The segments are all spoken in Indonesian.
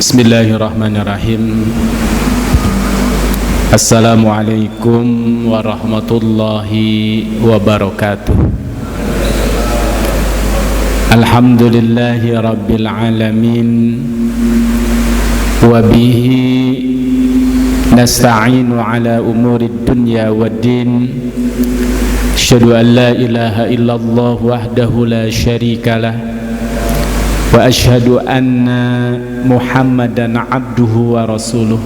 Bismillahirrahmanirrahim. Assalamualaikum warahmatullahi wabarakatuh. Alhamdulillahi rabbil alamin. Wa bihi nasta'inu ala umurid dunya waddin. Asyhadu an la ilaha illallah wahdahu la syarikalah. Wa asyhadu anna Muhammadan abduhu wa rasuluh.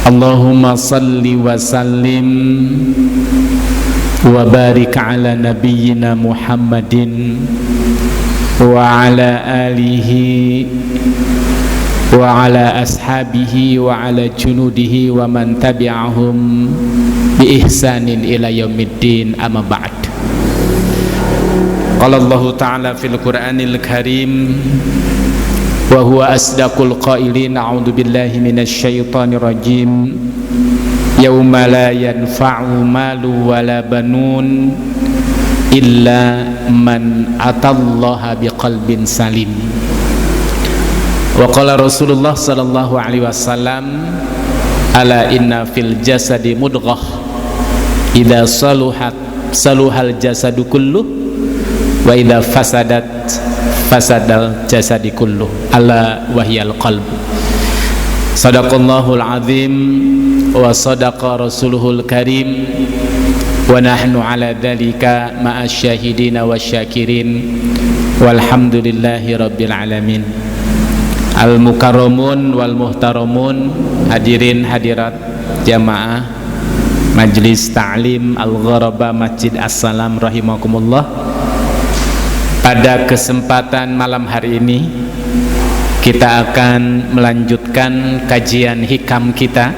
Allahumma salli wa sallim wa barik ala nabiyyina Muhammadin wa ala alihi wa ala ashabihi wa ala junudihi wa man tabi'ahum bi ihsanin ila yaumiddin, amma ba'd. Qala Allah Ta'ala fil Qur'anil Karim wa huwa asdaqul qailin, a'udzu billahi minasy syaithanir rajim. Yauma la yanfa'u malu wala banun illa man atallaha biqalbin salim. Wa qala Rasulullah sallallahu alaihi wasallam, ala inna fil jasadi mudghah idza saluhal jasadu kulluh wa idza fasadat fasadal jasadi kulluh, ala wahyal qalb. Sadaqallahul azim wa sadaqa rasuluhul karim wa nahnu ala dhalika ma'asyahidina wasyakirin walhamdulillahi rabbil alamin. Al mukarramun wal muhtaramun, hadirin hadirat jamaah Majlis Ta'lim Al-Gharaba Masjid As-Salam rahimakumullah. Pada kesempatan malam hari ini kita akan melanjutkan kajian hikam kita,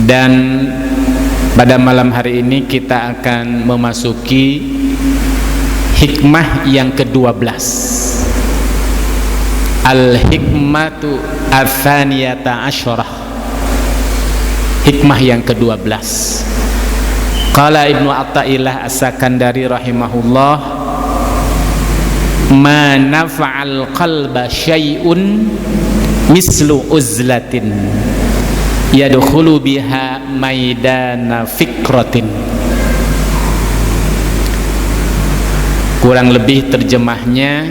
dan pada malam hari ini kita akan memasuki hikmah yang ke-12, al-hikmatu ats-tsaniyata asyarah, hikmah yang ke-12. Qala Ibnu Athaillah As-Sakandari rahimahullah, ma nafa'al qalba syai'un mislu uzlatin yadkhulu biha maidana fikratin. Kurang lebih terjemahnya,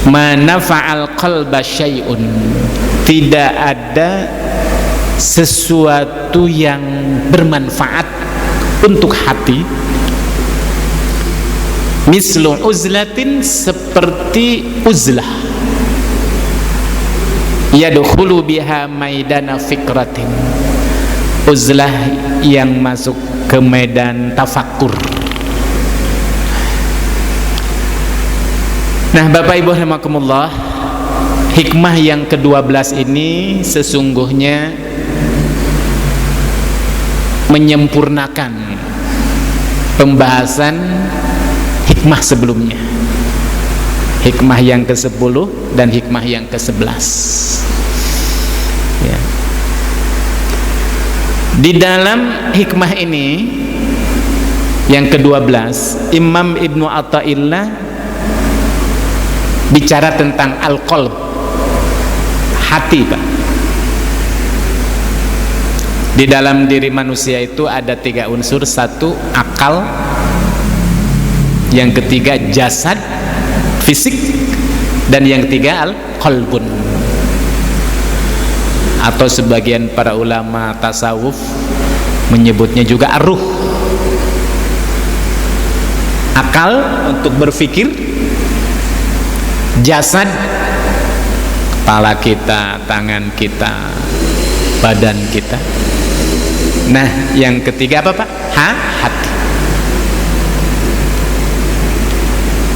ma nafa'al qalba syai'un, tidak ada sesuatu yang bermanfaat untuk hati, mislu uzlatin, seperti uzlah, yadkhulu biha maidana fikratin, uzlah yang masuk ke medan tafakkur. Nah, Bapak Ibu rahimakumullah, hikmah yang ke-12 ini sesungguhnya menyempurnakan pembahasan hikmah sebelumnya, hikmah yang ke-10 dan hikmah yang ke-11 ya. Di dalam hikmah ini yang ke-12, Imam Ibnu Athaillah bicara tentang al-qalb, hati, Pak. Di dalam diri manusia itu ada 3 unsur. 1, akal. Yang ketiga, jasad, fisik. Dan yang ketiga, al-qalbun, atau sebagian para ulama tasawuf menyebutnya juga ar-ruh. Akal untuk berpikir, jasad, kepala kita, tangan kita, badan kita. Nah, yang ketiga apa, Pak? Hati.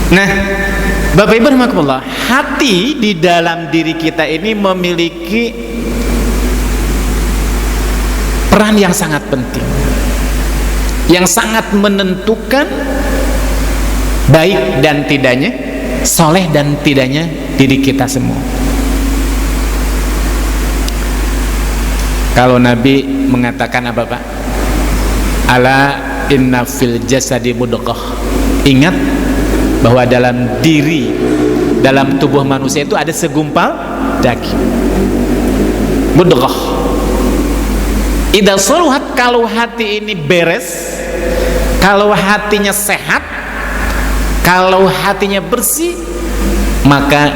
Nah, Bapak Ibu rahimakumullah, hati di dalam diri kita ini memiliki peran yang sangat penting, yang sangat menentukan baik dan tidaknya, soleh dan tidaknya diri kita semua. Kalau Nabi mengatakan apa, Pak? Ala inna fil jasadi mudghah. Ingat bahwa dalam diri dalam tubuh manusia itu ada segumpal daging, mudghah. Idza saluhat, kalau hati ini beres, kalau hatinya sehat, kalau hatinya bersih, maka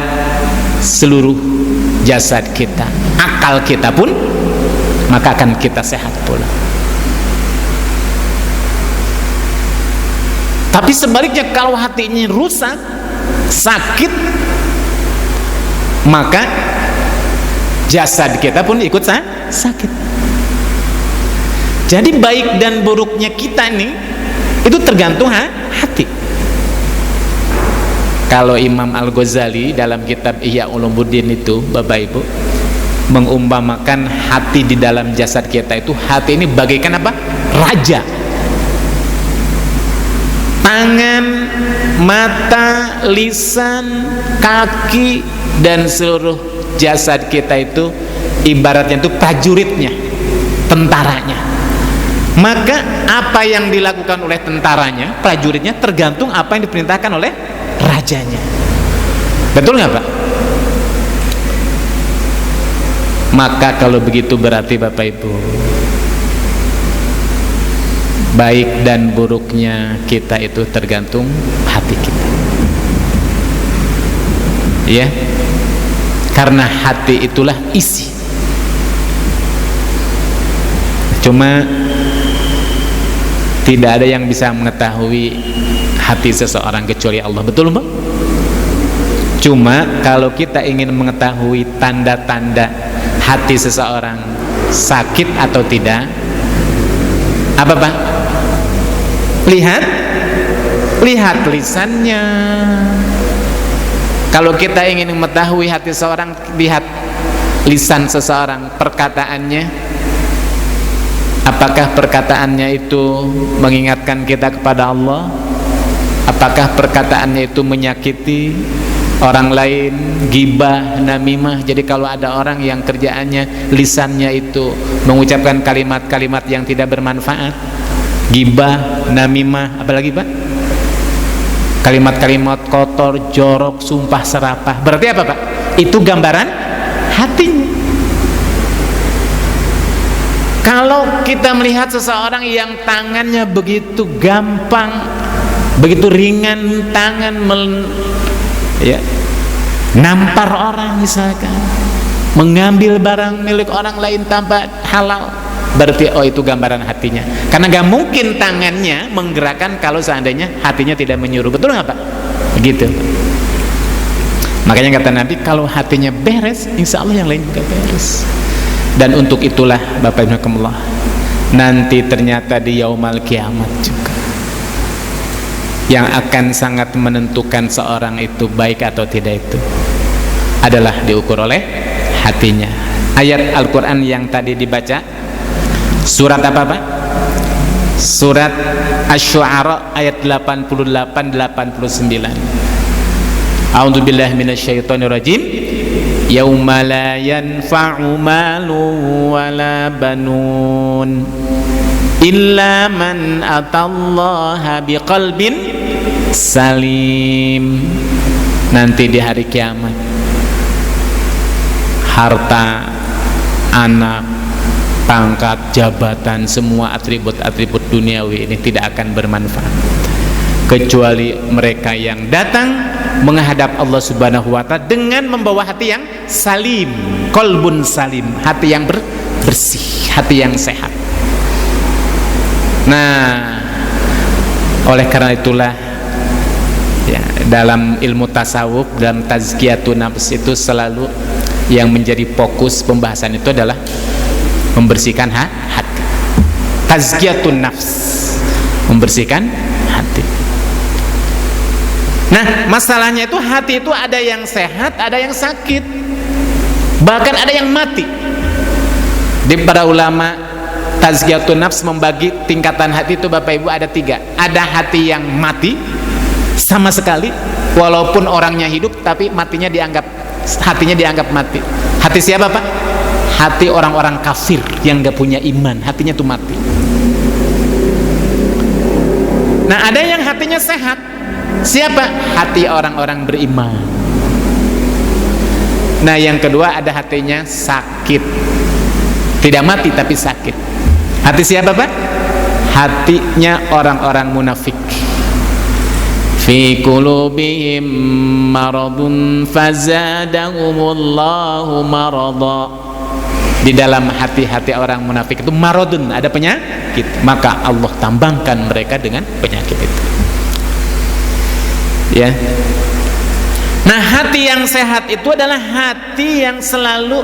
seluruh jasad kita, akal kita pun, maka akan kita sehat pula. Tapi sebaliknya, kalau hati ini rusak, sakit, maka jasad kita pun ikut sakit. Jadi baik dan buruknya kita nih itu tergantung hati. Kalau Imam Al-Ghazali dalam kitab Ihya Ulumuddin itu, Bapak Ibu, mengumpamakan hati di dalam jasad kita itu, hati ini bagaikan apa? Raja. Tangan, mata, lisan, kaki, dan seluruh jasad kita itu ibaratnya itu prajuritnya, tentaranya. Maka apa yang dilakukan oleh tentaranya, prajuritnya, tergantung apa yang diperintahkan oleh rajanya. Betul nggak, Pak? Maka kalau begitu berarti Bapak Ibu, baik dan buruknya kita itu tergantung hati kita, ya. Karena hati itulah isi. Cuma tidak ada yang bisa mengetahui hati seseorang kecuali Allah. Betul, Mbak? Cuma kalau kita ingin mengetahui tanda-tanda hati seseorang sakit atau tidak, apa, Pak? Lihat lisannya. Kalau kita ingin mengetahui hati seseorang, lihat lisan seseorang, perkataannya. Apakah perkataannya itu mengingatkan kita kepada Allah? Apakah perkataannya itu menyakiti orang lain, ghibah, namimah? Jadi kalau ada orang yang kerjaannya lisannya itu mengucapkan kalimat-kalimat yang tidak bermanfaat, ghibah, namimah, apalagi, Pak? Kalimat-kalimat kotor, jorok, sumpah serapah. Berarti apa, Pak? Itu gambaran hatinya. Kalau kita melihat seseorang yang tangannya begitu gampang, begitu ringan tangan nampar orang misalkan, mengambil barang milik orang lain tanpa halal, berarti oh itu gambaran hatinya. Karena gak mungkin tangannya menggerakkan kalau seandainya hatinya tidak menyuruh. Betul nggak, Pak? Begitu. Makanya kata Nabi, kalau hatinya beres, insya Allah yang lain juga beres. Dan untuk itulah Bapak Ibu Rahimakumullah, nanti ternyata di Yaumal Kiamat juga yang akan sangat menentukan seorang itu baik atau tidak itu adalah diukur oleh hatinya. Ayat Al-Quran yang tadi dibaca, surat apa, Pak? Surat Asy-Syu'ara ayat 88-89. A'udzubillahi minasyaitonirrajim. Yauma la yanfa'u malun wala banun illa man atallaha biqalbin salim. Nanti di hari kiamat, harta, anak, pangkat, jabatan, semua atribut-atribut duniawi ini tidak akan bermanfaat kecuali mereka yang datang menghadap Allah Subhanahu wa ta'ala dengan membawa hati yang salim, qalbun salim, hati yang bersih, hati yang sehat. Nah, oleh karena itulah ya, dalam ilmu tasawuf, dalam tazkiyatun nafs itu selalu yang menjadi fokus pembahasan itu adalah membersihkan hati. Tazkiyatun nafs, membersihkan hati. Nah, masalahnya itu hati itu ada yang sehat, ada yang sakit, bahkan ada yang mati. Di para ulama tazkiyatun nafs membagi tingkatan hati itu, Bapak Ibu, ada 3. Ada hati yang mati sama sekali, walaupun orangnya hidup tapi hatinya dianggap mati. Hati siapa, Pak? Hati orang-orang kafir yang gak punya iman, hatinya tuh mati. Nah, ada yang hatinya sehat. Siapa? Hati orang-orang beriman. Nah, yang kedua ada hatinya sakit. Tidak mati tapi sakit. Hati siapa, Pak? Hatinya orang-orang munafik. Fi qulubihim maradun fazadahumullahu marada. Di dalam hati-hati orang munafik itu maradun, ada penyakit, maka Allah tambahkan mereka dengan penyakit itu. Ya. Nah, hati yang sehat itu adalah hati yang selalu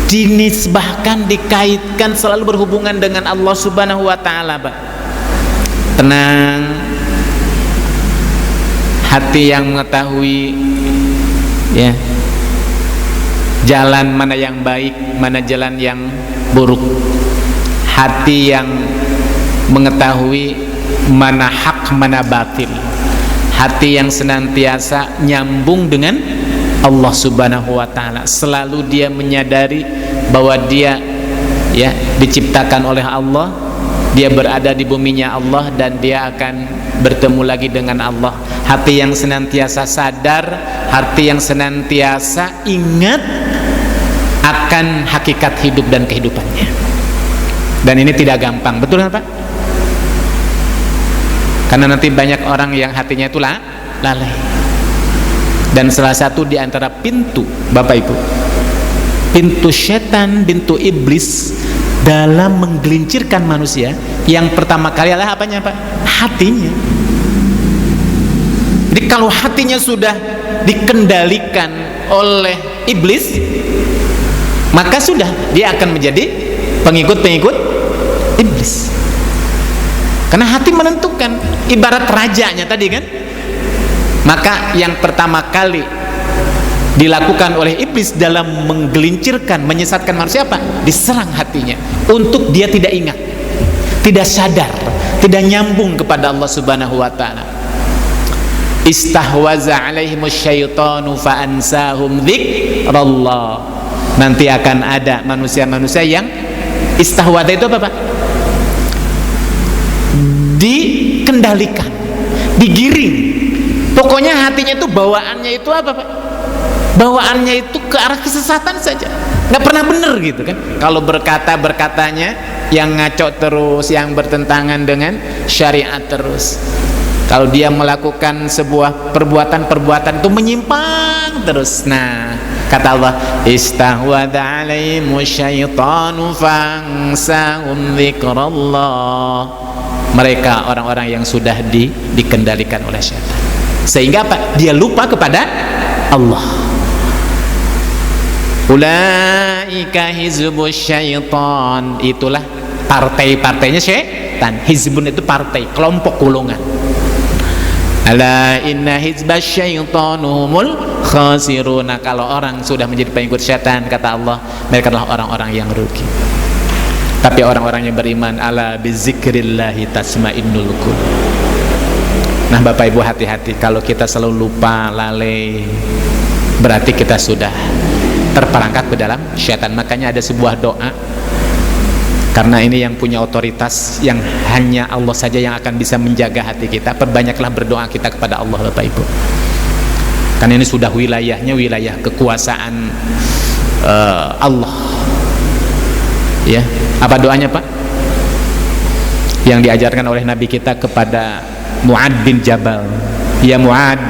dinisbahkan, dikaitkan, selalu berhubungan dengan Allah Subhanahu wa taala, Pak. Tenang. Hati yang mengetahui ya jalan mana yang baik, mana jalan yang buruk. Hati yang mengetahui mana hak, mana batil. Hati yang senantiasa nyambung dengan Allah Subhanahu wa taala. Selalu dia menyadari bahwa dia ya diciptakan oleh Allah, dia berada di buminya Allah, dan dia akan bertemu lagi dengan Allah. Hati yang senantiasa sadar, hati yang senantiasa ingat akan hakikat hidup dan kehidupannya. Dan ini tidak gampang, betul kan, Pak? Karena nanti banyak orang yang hatinya itu lalai. Dan salah satu di antara pintu, Bapak Ibu, pintu setan, pintu iblis dalam menggelincirkan manusia, yang pertama kali adalah apanya, Pak? Hatinya. Jadi kalau hatinya sudah dikendalikan oleh iblis, maka sudah dia akan menjadi pengikut-pengikut iblis. Karena hati menentukan, ibarat rajanya tadi kan. Maka yang pertama kali dilakukan oleh iblis dalam menggelincirkan, menyesatkan manusia apa? Diserang hatinya untuk dia tidak ingat, tidak sadar, tidak nyambung kepada Allah Subhanahu wa taala. Istahwaza alaihimus syaitanu fa ansahum dzikrallah. Nanti akan ada manusia-manusia yang istahwadha itu apa, Pak? Dikendalikan, digiring. Pokoknya hatinya itu bawaannya itu apa, Pak? Bawaannya itu ke arah kesesatan saja, nggak pernah benar gitu kan. Kalau berkatanya yang ngaco terus, yang bertentangan dengan syariat terus. Kalau dia melakukan sebuah perbuatan itu menyimpang terus. Nah, kata Allah, istahwadha alaihimus syaitanu fansahum dzikrallah. Mereka orang-orang yang sudah dikendalikan oleh syaitan. Sehingga apa? Dia lupa kepada Allah. Ulaika hizbus syaitan. Itulah partai-partainya syaitan. Hizbun itu partai, kelompok, golongan. Ala inna hizbas syaitanu humul khasiruna. Kalau orang sudah menjadi pengikut syaitan, kata Allah, mereka adalah orang-orang yang rugi. Tapi orang-orang yang beriman, ala bizikrillahi tasmainnul qulub. Nah, Bapak Ibu, hati-hati kalau kita selalu lupa, lalai, berarti kita sudah terperangkap ke dalam syaitan. Makanya ada sebuah doa, karena ini yang punya otoritas, yang hanya Allah saja yang akan bisa menjaga hati kita. Perbanyaklah berdoa kita kepada Allah, Bapak Ibu. Karena ini sudah wilayahnya, wilayah kekuasaan Allah. Ya, apa doanya, Pak? Yang diajarkan oleh Nabi kita kepada Mu'ad bin Jabal. Ya Mu'ad,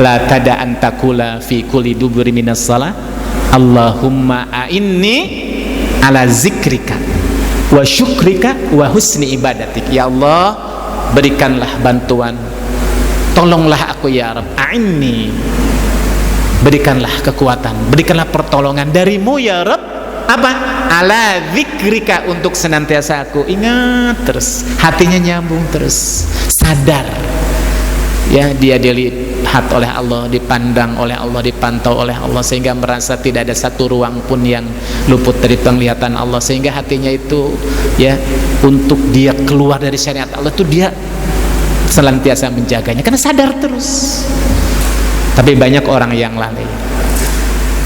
la tada antakula fi kulli duburi minas salah, Allahumma a'inni ala zikrika wa syukrika wa husni ibadatik. Ya Allah, berikanlah bantuan, tolonglah aku ya Rabb. A'inni, berikanlah kekuatan, berikanlah pertolongan darimu ya Rabb. Apa? Ala zikrika, untuk senantiasa aku ingat terus, hatinya nyambung terus, sadar ya, dia dilihat oleh Allah, dipandang oleh Allah, dipantau oleh Allah, sehingga merasa tidak ada satu ruang pun yang luput dari penglihatan Allah. Sehingga hatinya itu ya, untuk dia keluar dari syariat Allah itu dia senantiasa menjaganya, karena sadar terus. Tapi banyak orang yang lalai,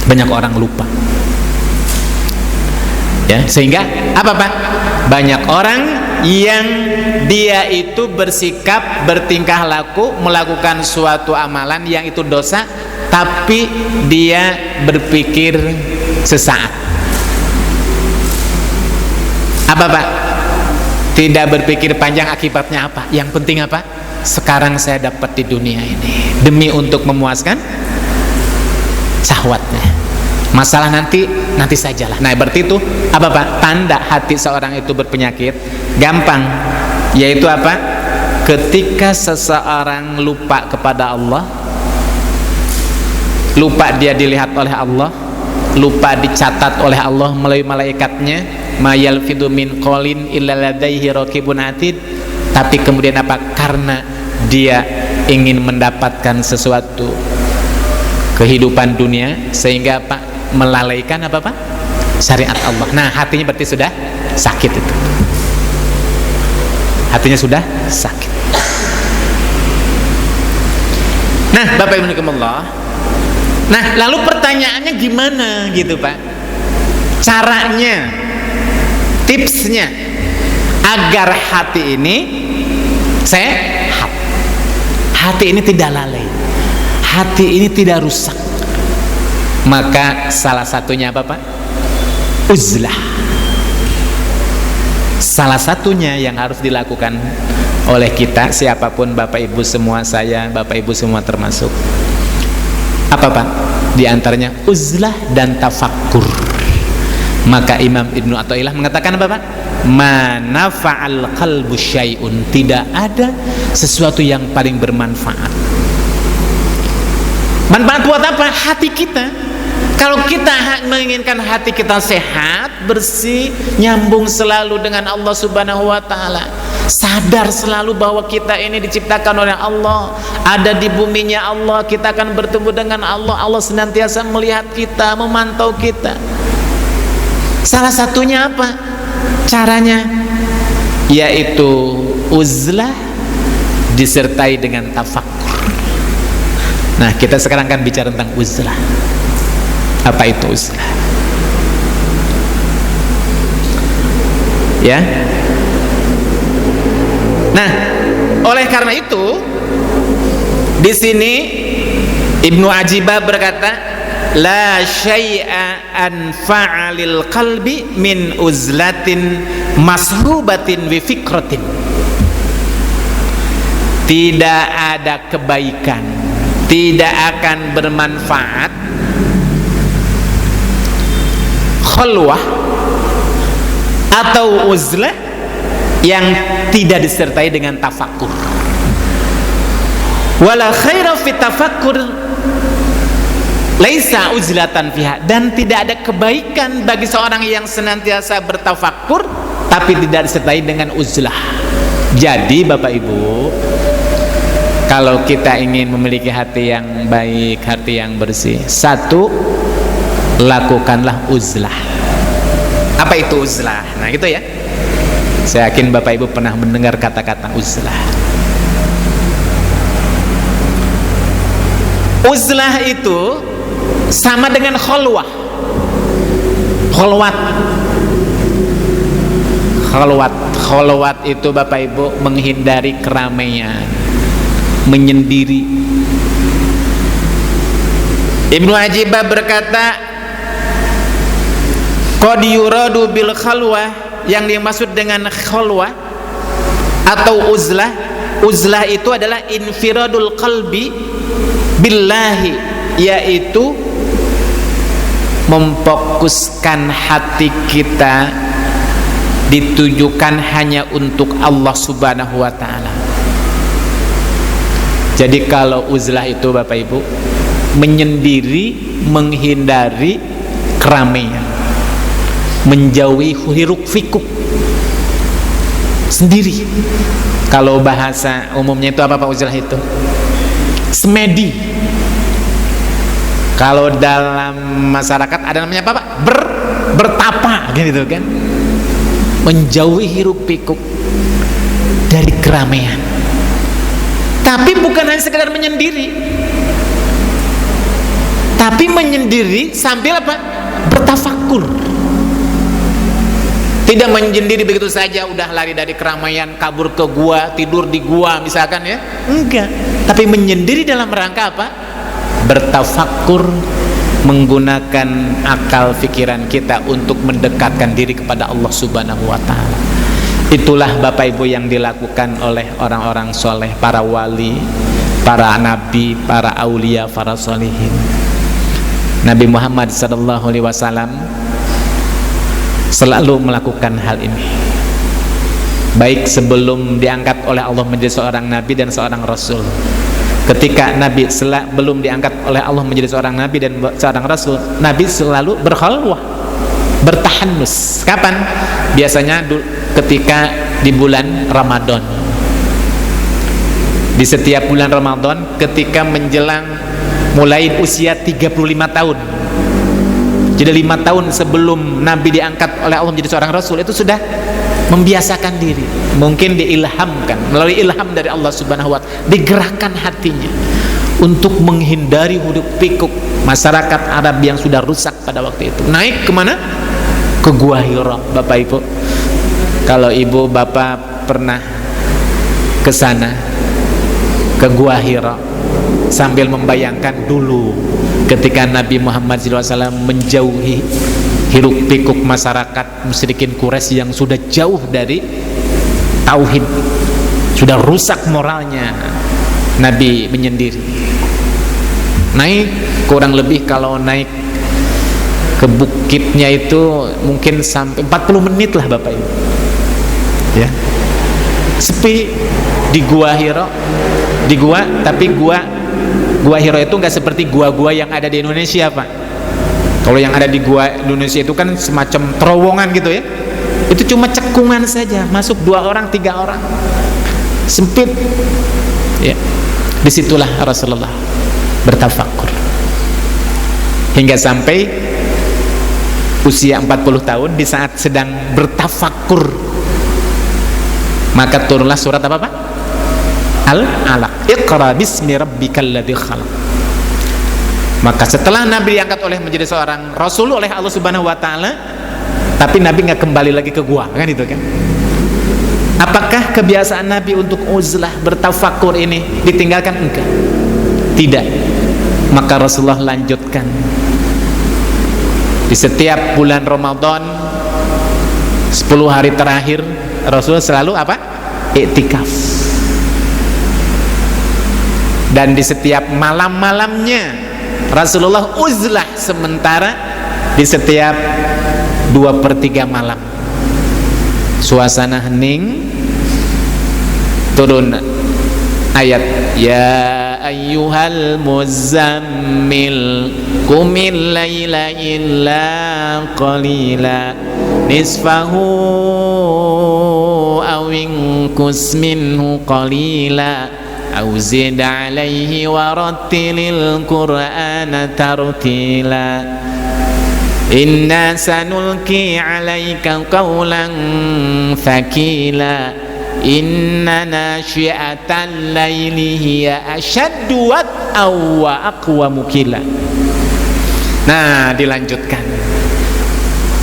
banyak orang lupa ya. Sehingga apa, Pak? Banyak orang yang dia itu bersikap, bertingkah laku, melakukan suatu amalan yang itu dosa, tapi dia berpikir sesaat. Apa Pak? Tidak berpikir panjang akibatnya apa? Yang penting apa? Sekarang saya dapat di dunia ini demi untuk memuaskan syahwatnya. Masalah nanti sajalah. Nah berarti itu apa Pak? Tanda hati seorang itu berpenyakit gampang, yaitu apa? Ketika seseorang lupa kepada Allah, lupa dia dilihat oleh Allah, lupa dicatat oleh Allah melalui malaikatnya, ma yalfidu min qaulin illa ladaihi raqibun atid. Tapi kemudian apa? Karena dia ingin mendapatkan sesuatu kehidupan dunia, sehingga apa? Melalaikan apa Pak? Syariat Allah. Nah hatinya berarti sudah sakit itu. Hatinya sudah sakit. Nah Bapak Ibu rahimakumullah. Nah lalu pertanyaannya gimana gitu Pak? Caranya, tipsnya agar hati ini sehat, hati ini tidak lalai, hati ini tidak rusak. Maka salah satunya apa Pak? Uzlah. Salah satunya yang harus dilakukan oleh kita, siapapun, Bapak Ibu semua, saya, Bapak Ibu semua termasuk, apa Pak? Di antaranya uzlah dan tafakkur. Maka Imam Ibnu Athaillah mengatakan apa Pak? Ma nafa'al qalbu syai'un, tidak ada sesuatu yang paling bermanfaat. Manfaat buat apa? Hati kita. Kalau kita menginginkan hati kita sehat, bersih, nyambung selalu dengan Allah Subhanahu wa taala, sadar selalu bahwa kita ini diciptakan oleh Allah, ada di buminya Allah, kita akan bertemu dengan Allah, Allah senantiasa melihat kita, memantau kita. Salah satunya apa caranya? Yaitu uzlah disertai dengan tafakkur. Nah kita sekarang akan bicara tentang uzlah. Apa itu uzlah? Ya. Nah, oleh karena itu di sini Ibnu Ajibah berkata, la syai'a anfa'a lil qalbi min uzlatin masrubatin bi fikratin. Tidak ada kebaikan, tidak akan bermanfaat khalwah atau uzlah yang tidak disertai dengan tafakkur. Wala khaira fi tafakkur laisa uzlatan fiha, dan tidak ada kebaikan bagi seorang yang senantiasa bertafakkur tapi tidak disertai dengan uzlah. Jadi Bapak Ibu, kalau kita ingin memiliki hati yang baik, hati yang bersih, satu, lakukanlah uzlah. Apa itu uzlah? Nah gitu ya. Saya yakin Bapak Ibu pernah mendengar kata-kata uzlah. Uzlah itu sama dengan khalwah. Khalwat itu Bapak Ibu menghindari keramaian, menyendiri. Ibnu Ajibah berkata, qad yuradu bil khalwah, yang dimaksud dengan khalwah atau uzlah itu adalah infiradul qalbi billahi, yaitu memfokuskan hati kita ditujukan hanya untuk Allah Subhanahu wa taala. Jadi kalau uzlah itu Bapak Ibu menyendiri, menghindari keramaian, menjauhi hiruk pikuk, sendiri. Kalau bahasa umumnya itu apa Pak uzlah itu? Semedi. Kalau dalam masyarakat ada namanya apa Pak? Bertapa gitu kan. Menjauhi hiruk pikuk dari keramaian. Tapi bukan hanya sekedar menyendiri, tapi menyendiri sambil apa? Bertafakkur. Tidak menyendiri begitu saja udah lari dari keramaian, kabur ke gua, tidur di gua misalkan ya. Enggak. Tapi menyendiri dalam rangka apa? bertafakkur, menggunakan akal pikiran kita untuk mendekatkan diri kepada Allah Subhanahu wa taala. Itulah Bapak Ibu yang dilakukan oleh orang-orang soleh, para wali, para nabi, para aulia, para solihin. Nabi Muhammad SAW selalu melakukan hal ini, baik sebelum diangkat oleh Allah menjadi seorang nabi dan seorang rasul. Ketika Nabi belum diangkat oleh Allah menjadi seorang nabi dan seorang rasul, Nabi selalu berkhalwah, bertahanus. Kapan? Biasanya ketika di bulan Ramadan. Di setiap bulan Ramadan, ketika menjelang mulai usia 35 tahun. Jadi 5 tahun sebelum Nabi diangkat oleh Allah menjadi seorang rasul, itu sudah membiasakan diri. Mungkin diilhamkan melalui ilham dari Allah Subhanahu wa taala, digerakkan hatinya untuk menghindari hiruk pikuk masyarakat Arab yang sudah rusak pada waktu itu. Naik kemana? Ke Gua Hira, Bapak Ibu. Kalau Ibu Bapak pernah ke sana, ke Gua Hira, sambil membayangkan dulu ketika Nabi Muhammad SAW menjauhi hiruk pikuk masyarakat musyrikin Quraisy yang sudah jauh dari tauhid, sudah rusak moralnya. Nabi menyendiri, naik kurang lebih, kalau naik ke bukitnya itu mungkin sampai 40 menit lah Bapak Ibu, ya. Sepi di Gua Hira, di gua, tapi Gua Hira itu nggak seperti gua-gua yang ada di Indonesia, Pak. Kalau yang ada di gua Indonesia itu kan semacam terowongan gitu ya. Itu cuma cekungan saja, masuk 2 orang, 3 orang, sempit. Ya, disitulah Rasulullah bertafakur hingga sampai usia 40 tahun. Di saat sedang bertafakur, maka turunlah surat apa Pak? Al-Alaq. Iqra bismi rabbikal ladzi khalaq. Maka setelah Nabi diangkat menjadi seorang rasul oleh Allah Subhanahu wa taala, tapi Nabi nggak kembali lagi ke gua, kan itu kan? Apakah kebiasaan Nabi untuk uzlah, bertafakur ini ditinggalkan? Enggak. Tidak. Maka Rasulullah lanjutkan. Di setiap bulan Ramadan 10 hari terakhir Rasulullah selalu apa? Iktikaf. Dan di setiap malam-malamnya Rasulullah uzlah sementara di setiap 2/3 malam. Suasana hening, turun ayat ya ayyuhal muzammil qumil laila illa qalila nisfahu aw inqus minhu qalila aw zid alaihi warattilil qur'ana tartila inna sanulqi alaika qawlan thaqila inna nasyi'atal laili hiya ashaddu wat'aw wa aqwamu qila. Nah, dilanjutkan.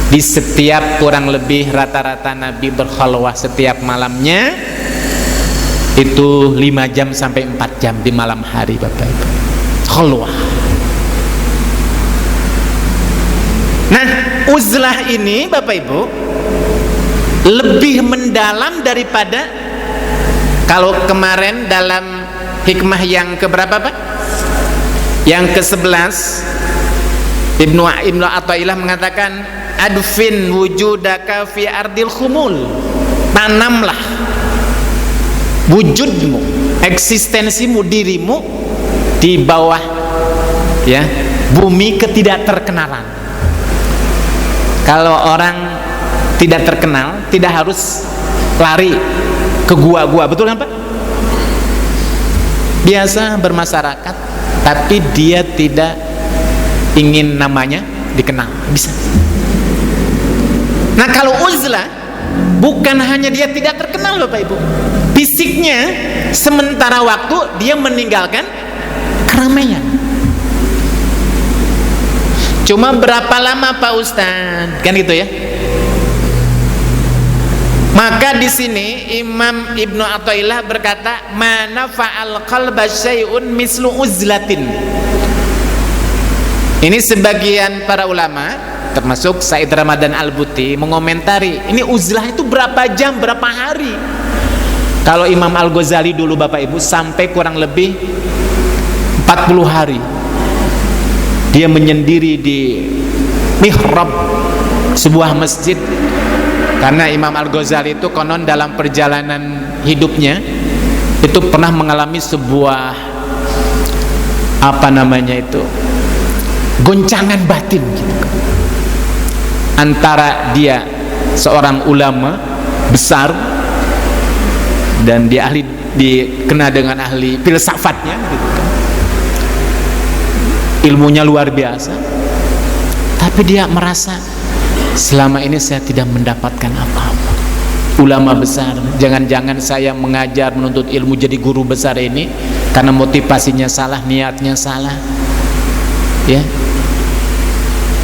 Di setiap kurang lebih rata-rata Nabi berkhalwah setiap malamnya itu 5 jam sampai 4 jam di malam hari, Bapak Ibu. Khalwah. Nah, uzlah ini Bapak Ibu lebih mendalam daripada kalau kemarin dalam hikmah yang keberapa Pak? Yang ke-11 Ibnu Athaillah mengatakan adfin wujudaka fi ardil khumul. Tanamlah wujudmu, eksistensimu, dirimu di bawah ya bumi ketidakterkenalan. Kalau orang tidak terkenal, tidak harus lari ke gua-gua, betul kan Pak? Biasa bermasyarakat, tapi dia tidak ingin namanya dikenal, bisa. Nah, kalau uzlah bukan hanya dia tidak terkenal Bapak Ibu, fisiknya sementara waktu dia meninggalkan keramaian. Cuma berapa lama Pak Ustadz? Kan gitu ya. Maka di sini Imam Ibnu Athaillah berkata, "Mana fa'al qalba syai'un mislu uzlatin." Ini sebagian para ulama termasuk Said Ramadan Al-Buti mengomentari ini uzlah itu berapa jam, berapa hari. Kalau Imam Al-Ghazali dulu Bapak Ibu sampai kurang lebih 40 hari dia menyendiri di mihrab sebuah masjid. Karena Imam Al-Ghazali itu konon dalam perjalanan hidupnya itu pernah mengalami sebuah goncangan batin gitu. Antara dia seorang ulama besar dan dia dikenal dengan ahli filsafatnya gitu kan. Ilmunya luar biasa, tapi dia merasa selama ini saya tidak mendapatkan apa-apa. Ulama besar, jangan-jangan saya mengajar menuntut ilmu jadi guru besar ini karena motivasinya salah, niatnya salah, ya,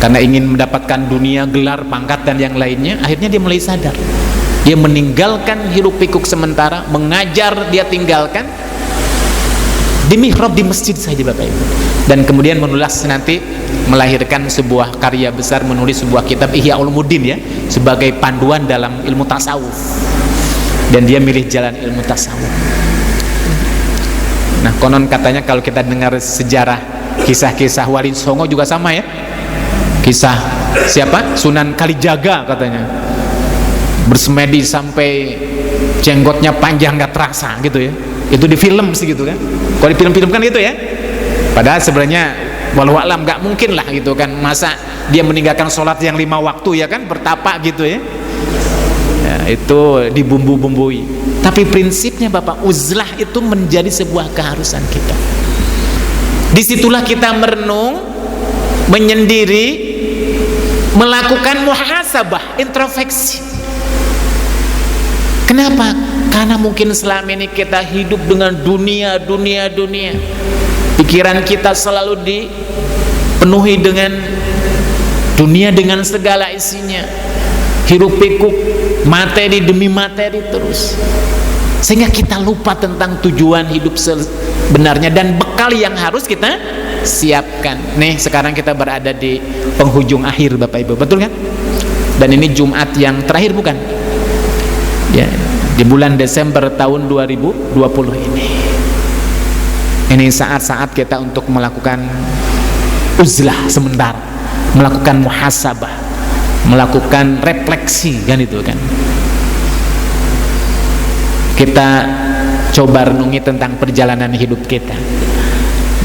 karena ingin mendapatkan dunia, gelar, pangkat dan yang lainnya. Akhirnya dia mulai sadar, dia meninggalkan hiruk pikuk sementara, mengajar dia tinggalkan di mihrab di masjid saja Bapak Ibu, dan kemudian menulis nanti melahirkan sebuah karya besar, menulis sebuah kitab Ihya Ulumuddin ya, sebagai panduan dalam ilmu tasawuf, dan dia milih jalan ilmu tasawuf. Nah konon katanya kalau kita dengar sejarah kisah-kisah Wali Songo juga sama ya, kisah siapa? Sunan Kalijaga katanya bersemedi sampai jenggotnya panjang gak terasa gitu ya. Itu di film sih gitu kan. Kalau di film-film kan gitu ya. Padahal sebenarnya walau alam gak mungkin lah gitu kan. Masa dia meninggalkan sholat yang 5 waktu ya kan, bertapa gitu ya. Ya itu dibumbu-bumbui. Tapi prinsipnya Bapak, uzlah itu menjadi sebuah keharusan kita. Disitulah kita merenung, menyendiri, melakukan muhasabah, introspeksi. Kenapa? Karena mungkin selama ini kita hidup dengan dunia. Pikiran kita selalu dipenuhi dengan dunia dengan segala isinya. Hiruk pikuk materi demi materi terus. Sehingga kita lupa tentang tujuan hidup sebenarnya dan bekal yang harus kita siapkan. Nih sekarang kita berada di penghujung akhir Bapak Ibu, betul kan? Dan ini Jumat yang terakhir bukan? Ya, di bulan Desember tahun 2020 ini saat-saat kita untuk melakukan uzlah sementara, melakukan muhasabah, melakukan refleksi kan itu kan. Kita coba renungi tentang perjalanan hidup kita.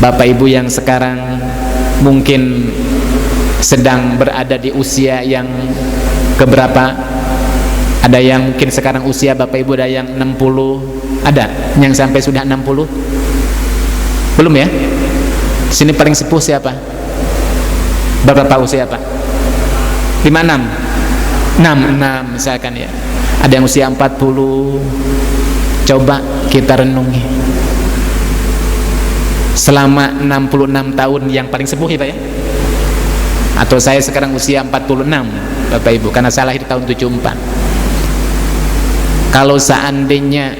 Bapak Ibu yang sekarang mungkin sedang berada di usia yang keberapa? Ada yang mungkin sekarang usia Bapak Ibu ada yang 60, ada yang sampai sudah 60? Belum ya? Sini paling sepuh siapa? Berapa usia Pak? 56? 66 misalkan ya. Ada yang usia 40. Coba kita renungi. Selama 66 tahun yang paling sepuh ya Pak ya? Atau saya sekarang usia 46 Bapak Ibu, karena saya lahir tahun 74. Kalau seandainya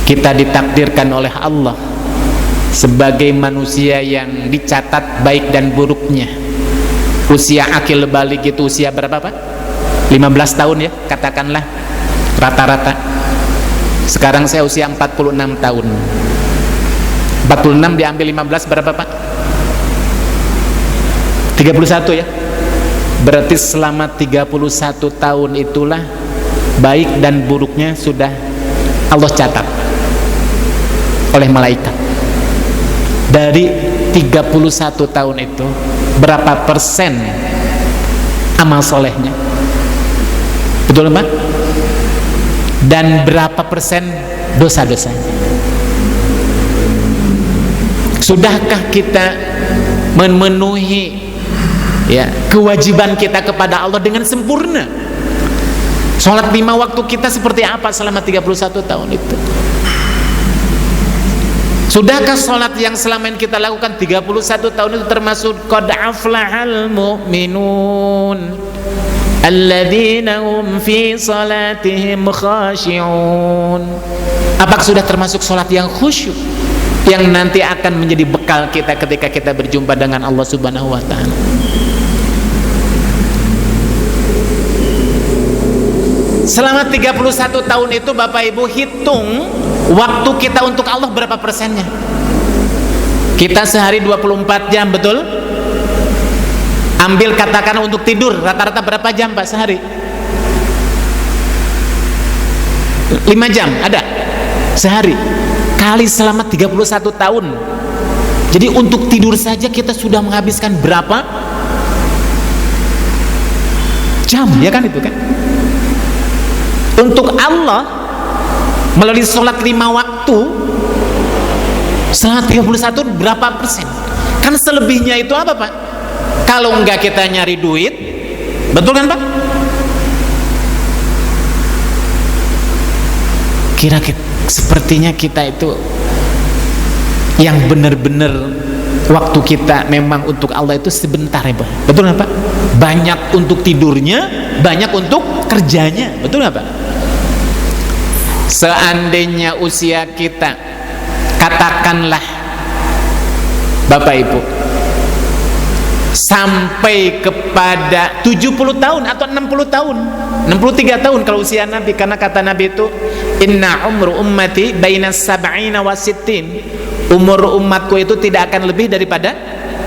kita ditakdirkan oleh Allah sebagai manusia yang dicatat baik dan buruknya, usia akil balik itu usia berapa Pak? 15 tahun ya katakanlah rata-rata. Sekarang saya usia 46 tahun. 46 diambil 15 berapa Pak? 31 ya. Berarti selama 31 tahun itulah baik dan buruknya sudah Allah catat oleh malaikat. Dari 31 tahun itu berapa persen amal solehnya? Betul Pak? Dan berapa persen dosa-dosanya? Sudahkah kita memenuhi ya kewajiban kita kepada Allah dengan sempurna? Sholat 5 waktu kita seperti apa selama 31 tahun itu? Sudahkah sholat yang selama ini kita lakukan 31 tahun itu termasuk qad aflahal mu'minun alladzina hum fi salatihim khashi'un? Apakah sudah termasuk sholat yang khusyuk, yang nanti akan menjadi bekal kita ketika kita berjumpa dengan Allah Subhanahu wa ta'ala. Selama 31 tahun itu Bapak Ibu hitung waktu kita untuk Allah berapa persennya. Kita sehari 24 jam, betul? Ambil katakan untuk tidur, rata-rata berapa jam Pak sehari? 5 jam ada sehari, kali selama 31 tahun. Jadi untuk tidur saja kita sudah menghabiskan berapa jam, ya kan itu kan? Untuk Allah melalui sholat 5 waktu selama 31 berapa persen? Kan selebihnya itu apa Pak? Kalau enggak kita nyari duit, betul kan Pak? Kira-kira sepertinya kita itu yang benar-benar waktu kita memang untuk Allah itu sebentar ya Pak, betul nggak Pak? Banyak untuk tidurnya, banyak untuk kerjanya, betul nggak Pak? Seandainya usia kita, katakanlah Bapak Ibu, sampai kepada 70 tahun atau 60 tahun, 63 tahun kalau usia Nabi, karena kata Nabi itu inna umru ummati baina sab'ina wa sittin, umur umatku itu tidak akan lebih daripada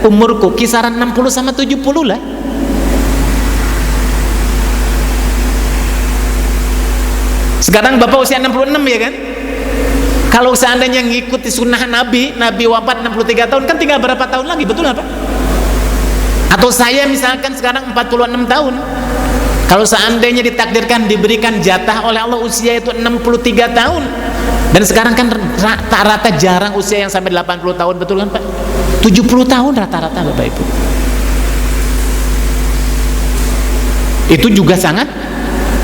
umurku, kisaran 60 sama 70 lah. Sekarang Bapak usia 66 ya kan? Kalau seandainya ngikuti sunnah Nabi, Nabi wafat 63 tahun, kan tinggal berapa tahun lagi, betul nggak Pak? Atau saya misalkan sekarang 46 tahun, kalau seandainya ditakdirkan diberikan jatah oleh Allah usia itu 63 tahun, dan sekarang kan rata-rata jarang usia yang sampai 80 tahun, betul kan Pak? 70 tahun rata-rata Bapak Ibu. Itu juga sangat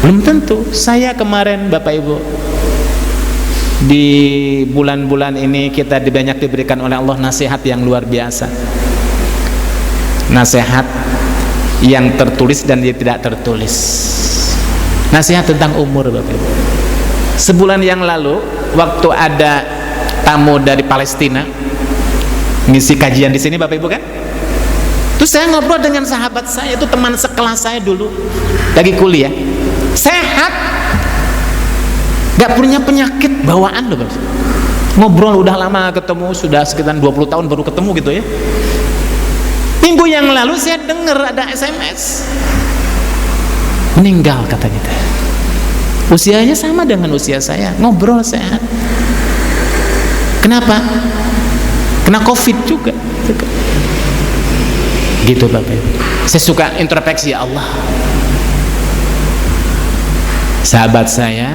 belum tentu. Saya kemarin Bapak Ibu, di bulan-bulan ini kita banyak diberikan oleh Allah nasihat yang luar biasa, nasihat yang tertulis dan yang tidak tertulis, nasihat tentang umur Bapak Ibu. Sebulan yang lalu waktu ada tamu dari Palestina ngisi kajian di sini Bapak Ibu kan, terus saya ngobrol dengan sahabat saya, itu teman sekelas saya dulu lagi kuliah, sehat, gak punya penyakit bawaan loh Bapak. Ngobrol udah lama ketemu, sudah sekitar 20 tahun baru ketemu gitu ya. Minggu yang lalu saya dengar ada SMS, meninggal katanya. Usianya sama dengan usia saya, ngobrol sehat. Kenapa? Kena COVID juga. Gitu Bapak Ibu. Saya suka introspeksi, ya Allah, sahabat saya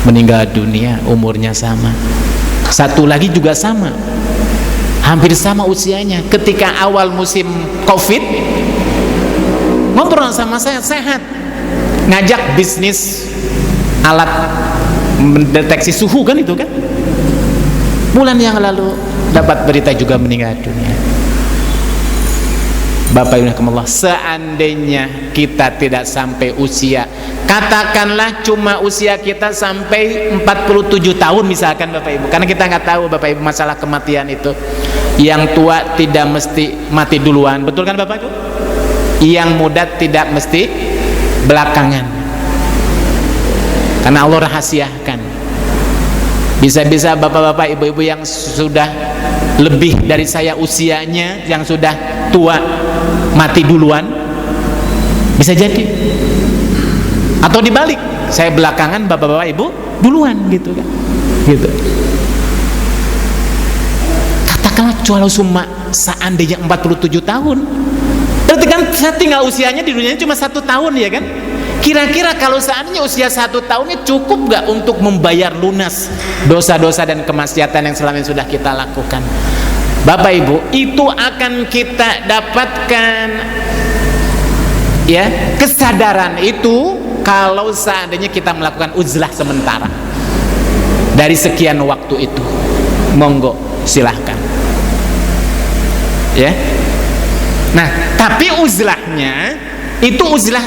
meninggal dunia, umurnya sama. Satu lagi juga sama, hampir sama usianya. Ketika awal musim COVID, ngobrol sama saya, sehat, ngajak bisnis alat mendeteksi suhu kan itu kan. Bulan yang lalu dapat berita juga meninggal dunia. Bapak Ibu rahimakumullah, seandainya kita tidak sampai usia, katakanlah cuma usia kita sampai 47 tahun misalkan Bapak Ibu, karena kita nggak tahu Bapak Ibu masalah kematian itu. Yang tua tidak mesti mati duluan, betul kan Bapak Ibu? Yang muda tidak mesti belakangan, karena Allah rahasiakan. Bisa-bisa bapak-bapak, ibu-ibu yang sudah lebih dari saya usianya, yang sudah tua, mati duluan, bisa jadi. Atau dibalik, saya belakangan, bapak-bapak ibu duluan, gitu kan, gitu. Katakanlah kalau cuma seandainya 47 tahun, berarti kan saya tinggal usianya di dunia cuma 1 tahun, ya kan? Kira-kira kalau seandainya usia 1 tahunnya cukup gak untuk membayar lunas dosa-dosa dan kemaksiatan yang selama ini sudah kita lakukan? Bapak Ibu, itu akan kita dapatkan ya kesadaran itu kalau seandainya kita melakukan uzlah sementara dari sekian waktu itu. Monggo silahkan ya. Nah, tapi uzlahnya itu uzlah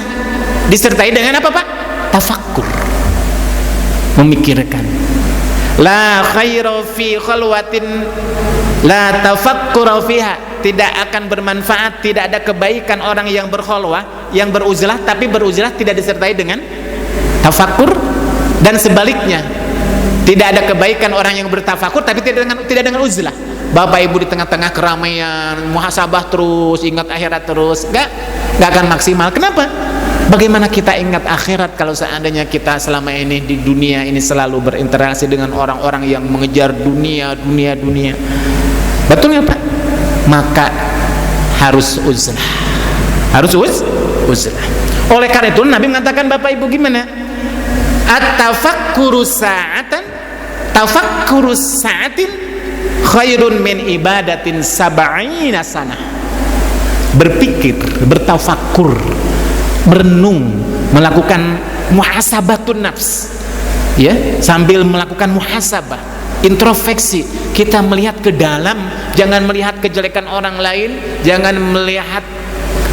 disertai dengan apa Pak? Tafakkur, memikirkan. La khairu fi khalwatin la tafakkura fiha. Tidak akan bermanfaat, tidak ada kebaikan orang yang berkhalwah, yang beruzlah, tapi beruzlah tidak disertai dengan tafakkur, dan sebaliknya tidak ada kebaikan orang yang bertafakur tapi tidak dengan uzlah. Bapak ibu di tengah-tengah keramaian muhasabah terus, ingat akhirat terus, nggak akan maksimal. Kenapa? Bagaimana kita ingat akhirat kalau seandainya kita selama ini di dunia ini selalu berinteraksi dengan orang-orang yang mengejar dunia. Betul nggak Pak? Maka harus uzlah, uzlah. Oleh karena itu Nabi mengatakan, Bapak Ibu, gimana? At-tafakkuru sa'atin khairun min ibadatin sab'ina sanah. Berpikir, bertafakkur, merenung, melakukan muhasabatun nafs, ya, sambil melakukan muhasabah, introspeksi, kita melihat ke dalam, jangan melihat kejelekan orang lain, jangan melihat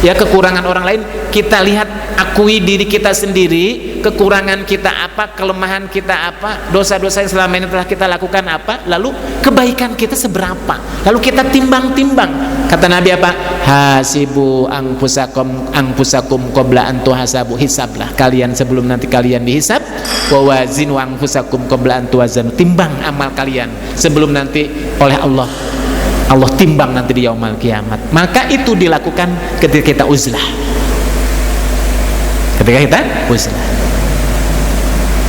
ya kekurangan orang lain, kita lihat, akui diri kita sendiri, kekurangan kita apa, kelemahan kita apa, dosa-dosa yang selama ini telah kita lakukan apa, lalu kebaikan kita seberapa, lalu kita timbang-timbang. Kata Nabi apa? Hasibu anfusakum qabla an tuhasabu. Hisablah kalian sebelum nanti kalian dihisab. Wa wazinu anfusakum qabla an tuwazanu. Timbang amal kalian sebelum nanti oleh Allah timbang nanti di yaumul kiamat. Maka itu dilakukan ketika kita uzlah.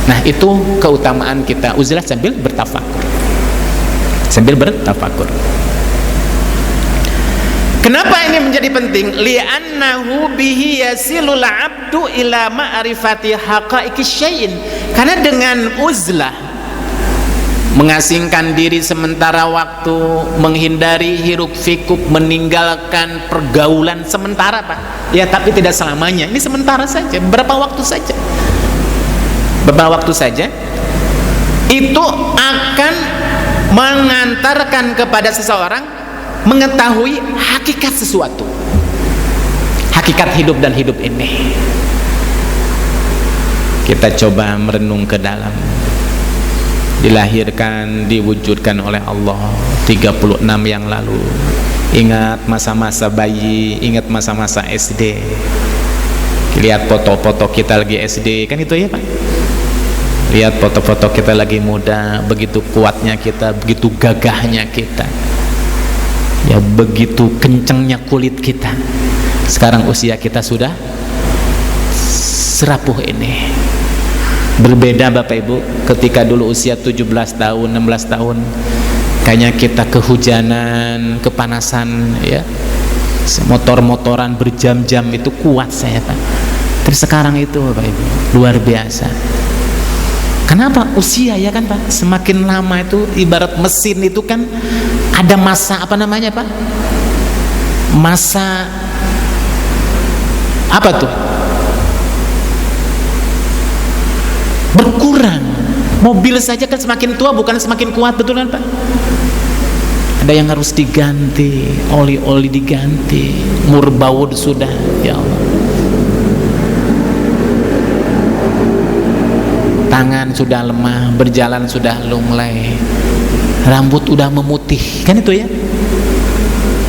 Nah, itu keutamaan kita uzlah sambil bertafakur. Kenapa ini menjadi penting? Li'annahu bihi yasilul 'abdu ila ma'rifati haqa'iqis syai'in. Karena dengan uzlah, mengasingkan diri sementara waktu, menghindari hiruk pikuk, meninggalkan pergaulan sementara Pak, ya, tapi tidak selamanya, ini sementara saja, beberapa waktu saja, itu akan mengantarkan kepada seseorang mengetahui hakikat sesuatu, hakikat hidup dan hidup ini. Kita coba merenung ke dalam. Dilahirkan, diwujudkan oleh Allah 36 yang lalu. Ingat masa-masa bayi, ingat masa-masa SD. Lihat foto-foto kita lagi SD, kan itu ya Pak? Lihat foto-foto kita lagi muda, begitu kuatnya kita, begitu gagahnya kita, ya, begitu kencangnya kulit kita. Sekarang usia kita sudah serapuh ini. Berbeda Bapak Ibu, ketika dulu usia 17 tahun, 16 tahun, kayaknya kita kehujanan, kepanasan, ya, motor-motoran berjam-jam itu kuat saya Pak. Tapi sekarang itu Bapak Ibu luar biasa. Kenapa? Usia, ya kan Pak, semakin lama itu ibarat mesin itu kan ada masa apa namanya Pak, masa apa tuh, berkurang. Mobil saja kan semakin tua bukan semakin kuat, betul kan Pak? Ada yang harus diganti, oli-oli diganti, murbaud sudah, ya Allah. Tangan sudah lemah, berjalan sudah lunglai, rambut udah memutih, kan itu ya,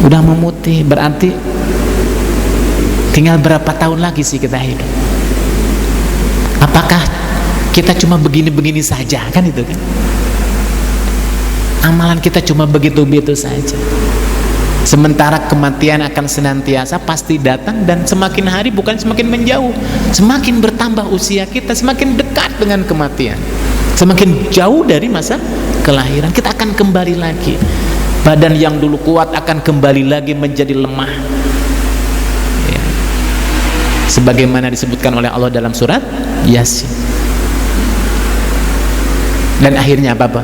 udah memutih, berarti tinggal berapa tahun lagi sih kita hidup? Apakah kita cuma begini-begini saja, kan itu kan? Amalan kita cuma begitu-begitu saja. Sementara kematian akan senantiasa pasti datang, dan semakin hari bukan semakin menjauh, semakin bertambah usia kita, semakin dekat dengan kematian, semakin jauh dari masa kelahiran. Kita akan kembali lagi, badan yang dulu kuat akan kembali lagi menjadi lemah, ya. Sebagaimana disebutkan oleh Allah dalam surat Yasin. Dan akhirnya apa?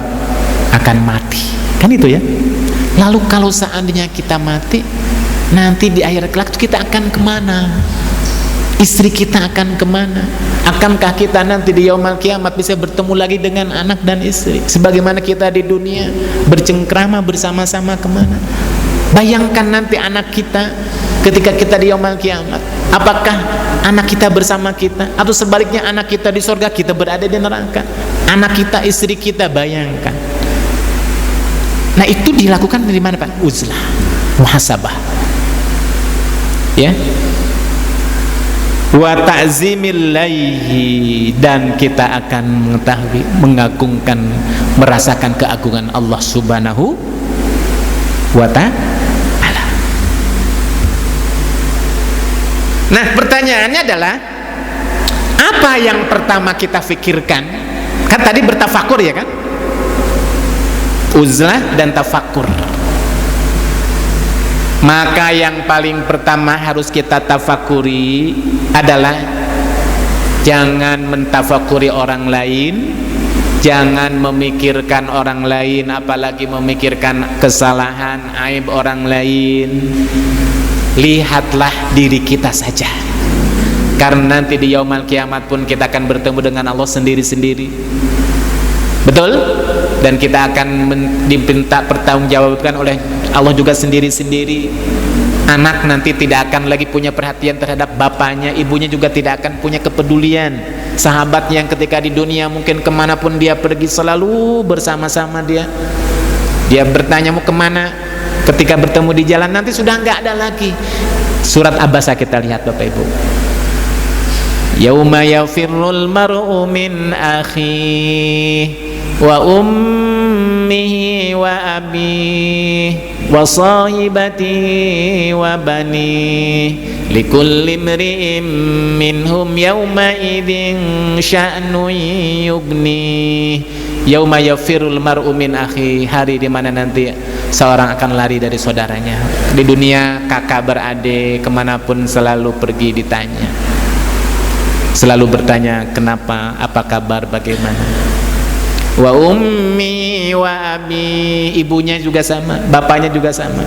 Akan mati, kan itu ya. Lalu kalau seandainya kita mati, nanti di akhirat kelak kita akan kemana? Istri kita akan kemana? Akankah kita nanti di yaumul kiamat bisa bertemu lagi dengan anak dan istri sebagaimana kita di dunia bercengkrama bersama-sama kemana? Bayangkan nanti anak kita ketika kita di yaumul kiamat, apakah anak kita bersama kita, atau sebaliknya anak kita di surga, kita berada di neraka? anak kita, istri kita, bayangkan. Nah itu dilakukan dari mana Pak? Uzlah, muhasabah, ya. Wa ta'zimil laihi, dan kita akan mengetahui, mengagungkan, merasakan keagungan Allah Subhanahu wa ta'ala. Nah pertanyaannya adalah, apa yang pertama kita fikirkan? Kan tadi bertafakur ya kan, uzlah dan tafakur. Maka yang paling pertama harus kita tafakuri adalah jangan mentafakuri orang lain, jangan memikirkan orang lain, apalagi memikirkan kesalahan, aib orang lain. Lihatlah diri kita saja, karena nanti di yaumul kiamat pun kita akan bertemu dengan Allah sendiri-sendiri, betul? Dan kita akan diminta pertanggungjawabkan oleh Allah juga sendiri-sendiri. Anak nanti tidak akan lagi punya perhatian terhadap bapaknya, ibunya juga tidak akan punya kepedulian. Sahabatnya yang ketika di dunia mungkin kemanapun dia pergi selalu bersama-sama dia. Dia bertanya mau kemana, ketika bertemu di jalan nanti sudah nggak ada lagi. Surat Abasa kita lihat Bapak Ibu. Yauma yafirrul mar'u min akhihi wa ummihi wa abihi wa sahibatihi wa banihi likulli imri'in minhum yawma idzin sya'nun yughni. Yauma yafirul mar'u min akhi, hari di mana nanti seorang akan lari dari saudaranya. Di dunia kakak beradik kemanapun selalu pergi ditanya, selalu bertanya kenapa, apa kabar, bagaimana. Wa ummi wa abi, ibunya juga sama, bapaknya juga sama.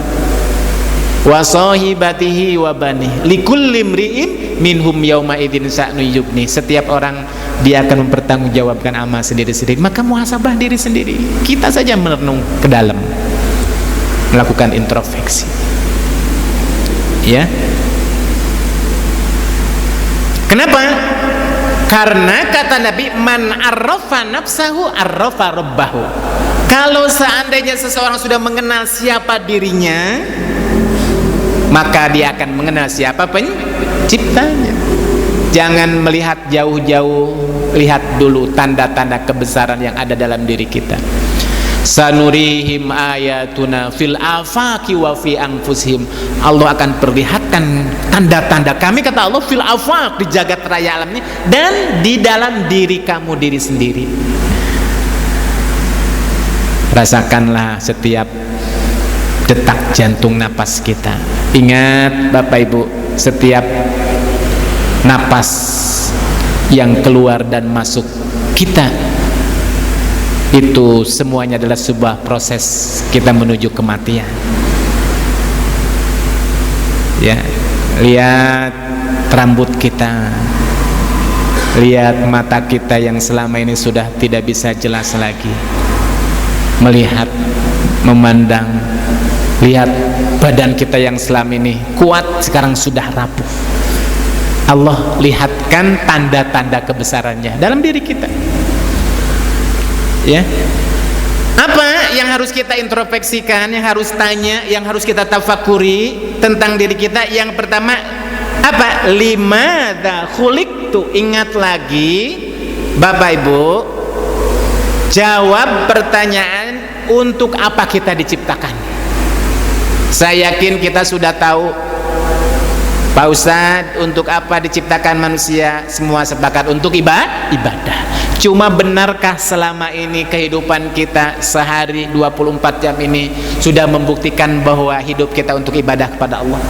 Wa sahibatihi wa bani likulli imri'in minhum yauma idzin sa'nu yubni. Setiap orang dia akan mempertanggungjawabkan amal sendiri-sendiri. Maka muhasabah diri sendiri. Kita saja merenung ke dalam, melakukan introspeksi, ya. Kenapa? Karena kata Nabi, man arrafa nafsahu arrafa rabbahu. Kalau seandainya seseorang sudah mengenal siapa dirinya, maka dia akan mengenal siapa penciptanya. Jangan melihat jauh-jauh, lihat dulu tanda-tanda kebesaran yang ada dalam diri kita. Sanurihim ayatuna fil afaqi wa fi anfusihim. Allah akan perlihatkan tanda-tanda kami, kata Allah, fil afaq, di jagat raya alam ini, dan di dalam diri kamu, diri sendiri. Rasakanlah setiap detak jantung napas kita. Ingat Bapak Ibu, setiap napas yang keluar dan masuk kita itu semuanya adalah sebuah proses kita menuju kematian. Ya, lihat rambut kita, lihat mata kita yang selama ini sudah tidak bisa jelas lagi melihat, memandang. Lihat badan kita yang selama ini kuat, sekarang sudah rapuh. Allah lihatkan tanda-tanda kebesarannya dalam diri kita. Ya, apa yang harus kita introspeksikan, yang harus tanya, yang harus kita tafakuri tentang diri kita? Yang pertama apa? Limadza khuliqtu. Ingat lagi Bapak Ibu, jawab pertanyaan, untuk apa kita diciptakan. Saya yakin kita sudah tahu, Pak Ustadz, untuk apa diciptakan manusia? Semua sepakat untuk ibadah. Cuma benarkah selama ini kehidupan kita sehari 24 jam ini sudah membuktikan bahwa hidup kita untuk ibadah kepada Allah?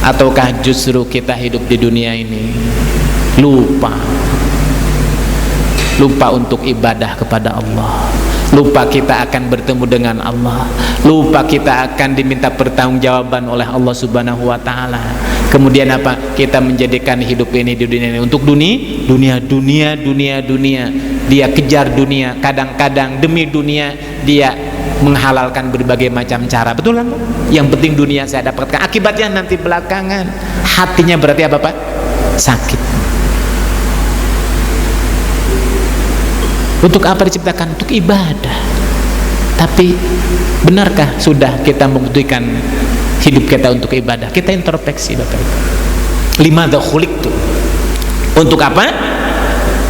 Ataukah justru kita hidup di dunia ini lupa untuk ibadah kepada Allah, lupa kita akan bertemu dengan Allah, lupa kita akan diminta pertanggungjawaban oleh Allah Subhanahu wa ta'ala. Kemudian apa? Kita menjadikan hidup ini di dunia ini untuk dunia. Dia kejar dunia, kadang-kadang demi dunia dia menghalalkan berbagai macam cara. Betul kan? Yang penting dunia saya dapatkan. Akibatnya nanti belakangan hatinya berarti apa Pak? Sakit. Untuk apa diciptakan? Untuk ibadah. Tapi benarkah sudah kita membutuhkan hidup kita untuk ibadah? Kita introspeksi Bapak Ibu. Limadza khuliqtu? Untuk apa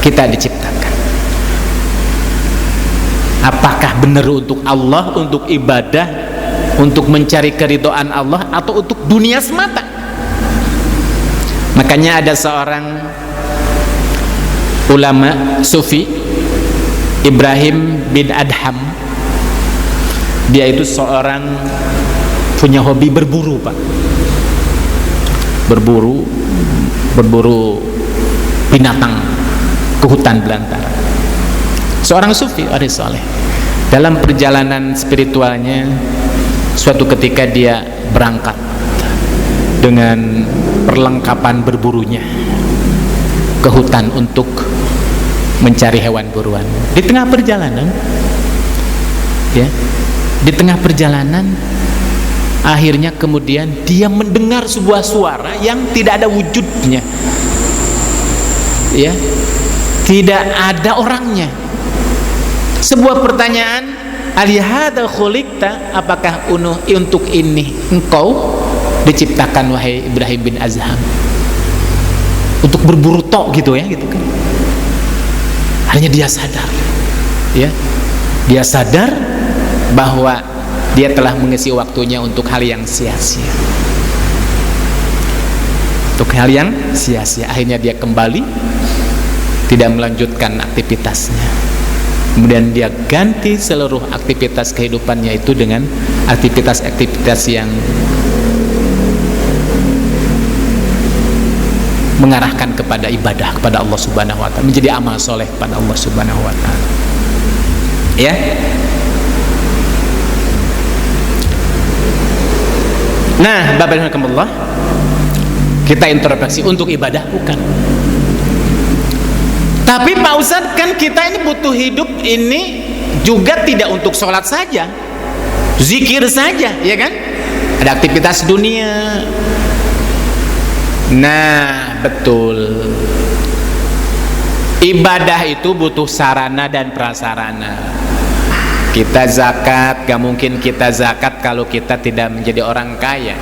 kita diciptakan? Apakah benar untuk Allah, untuk ibadah, untuk mencari keridhaan Allah, atau untuk dunia semata? Makanya ada seorang ulama sufi, Ibrahim bin Adham. Dia itu seorang punya hobi berburu, Pak. Berburu binatang ke hutan belantara. Seorang sufi, orang soleh. Dalam perjalanan spiritualnya, suatu ketika dia berangkat dengan perlengkapan berburunya ke hutan untuk mencari hewan buruan. Di tengah perjalanan, ya, di tengah perjalanan, akhirnya kemudian dia mendengar sebuah suara yang tidak ada wujudnya, ya, tidak ada orangnya. Sebuah pertanyaan, alihada khuliqta, apakah untuk ini engkau diciptakan wahai Ibrahim bin Adham? Untuk berburu tok gitu ya, gitu kan. Akhirnya dia sadar, ya, dia sadar bahwa dia telah mengisi waktunya untuk hal yang sia-sia, untuk hal yang sia-sia. Akhirnya dia kembali, tidak melanjutkan aktivitasnya. Kemudian dia ganti seluruh aktivitas kehidupannya itu dengan aktivitas-aktivitas yang mengarahkan kepada ibadah kepada Allah Subhanahu wa taala, menjadi amal soleh kepada Allah Subhanahu wa taala. Ya. Nah, Bapak Ibu Allah, kita introspeksi untuk ibadah bukan. Tapi Pak Ustadz, kan kita ini butuh hidup ini juga tidak untuk sholat saja, zikir saja, ya kan? Ada aktivitas dunia. Nah, betul. Ibadah itu butuh sarana dan prasarana. Kita zakat, gak mungkin kita zakat kalau kita tidak menjadi orang kaya.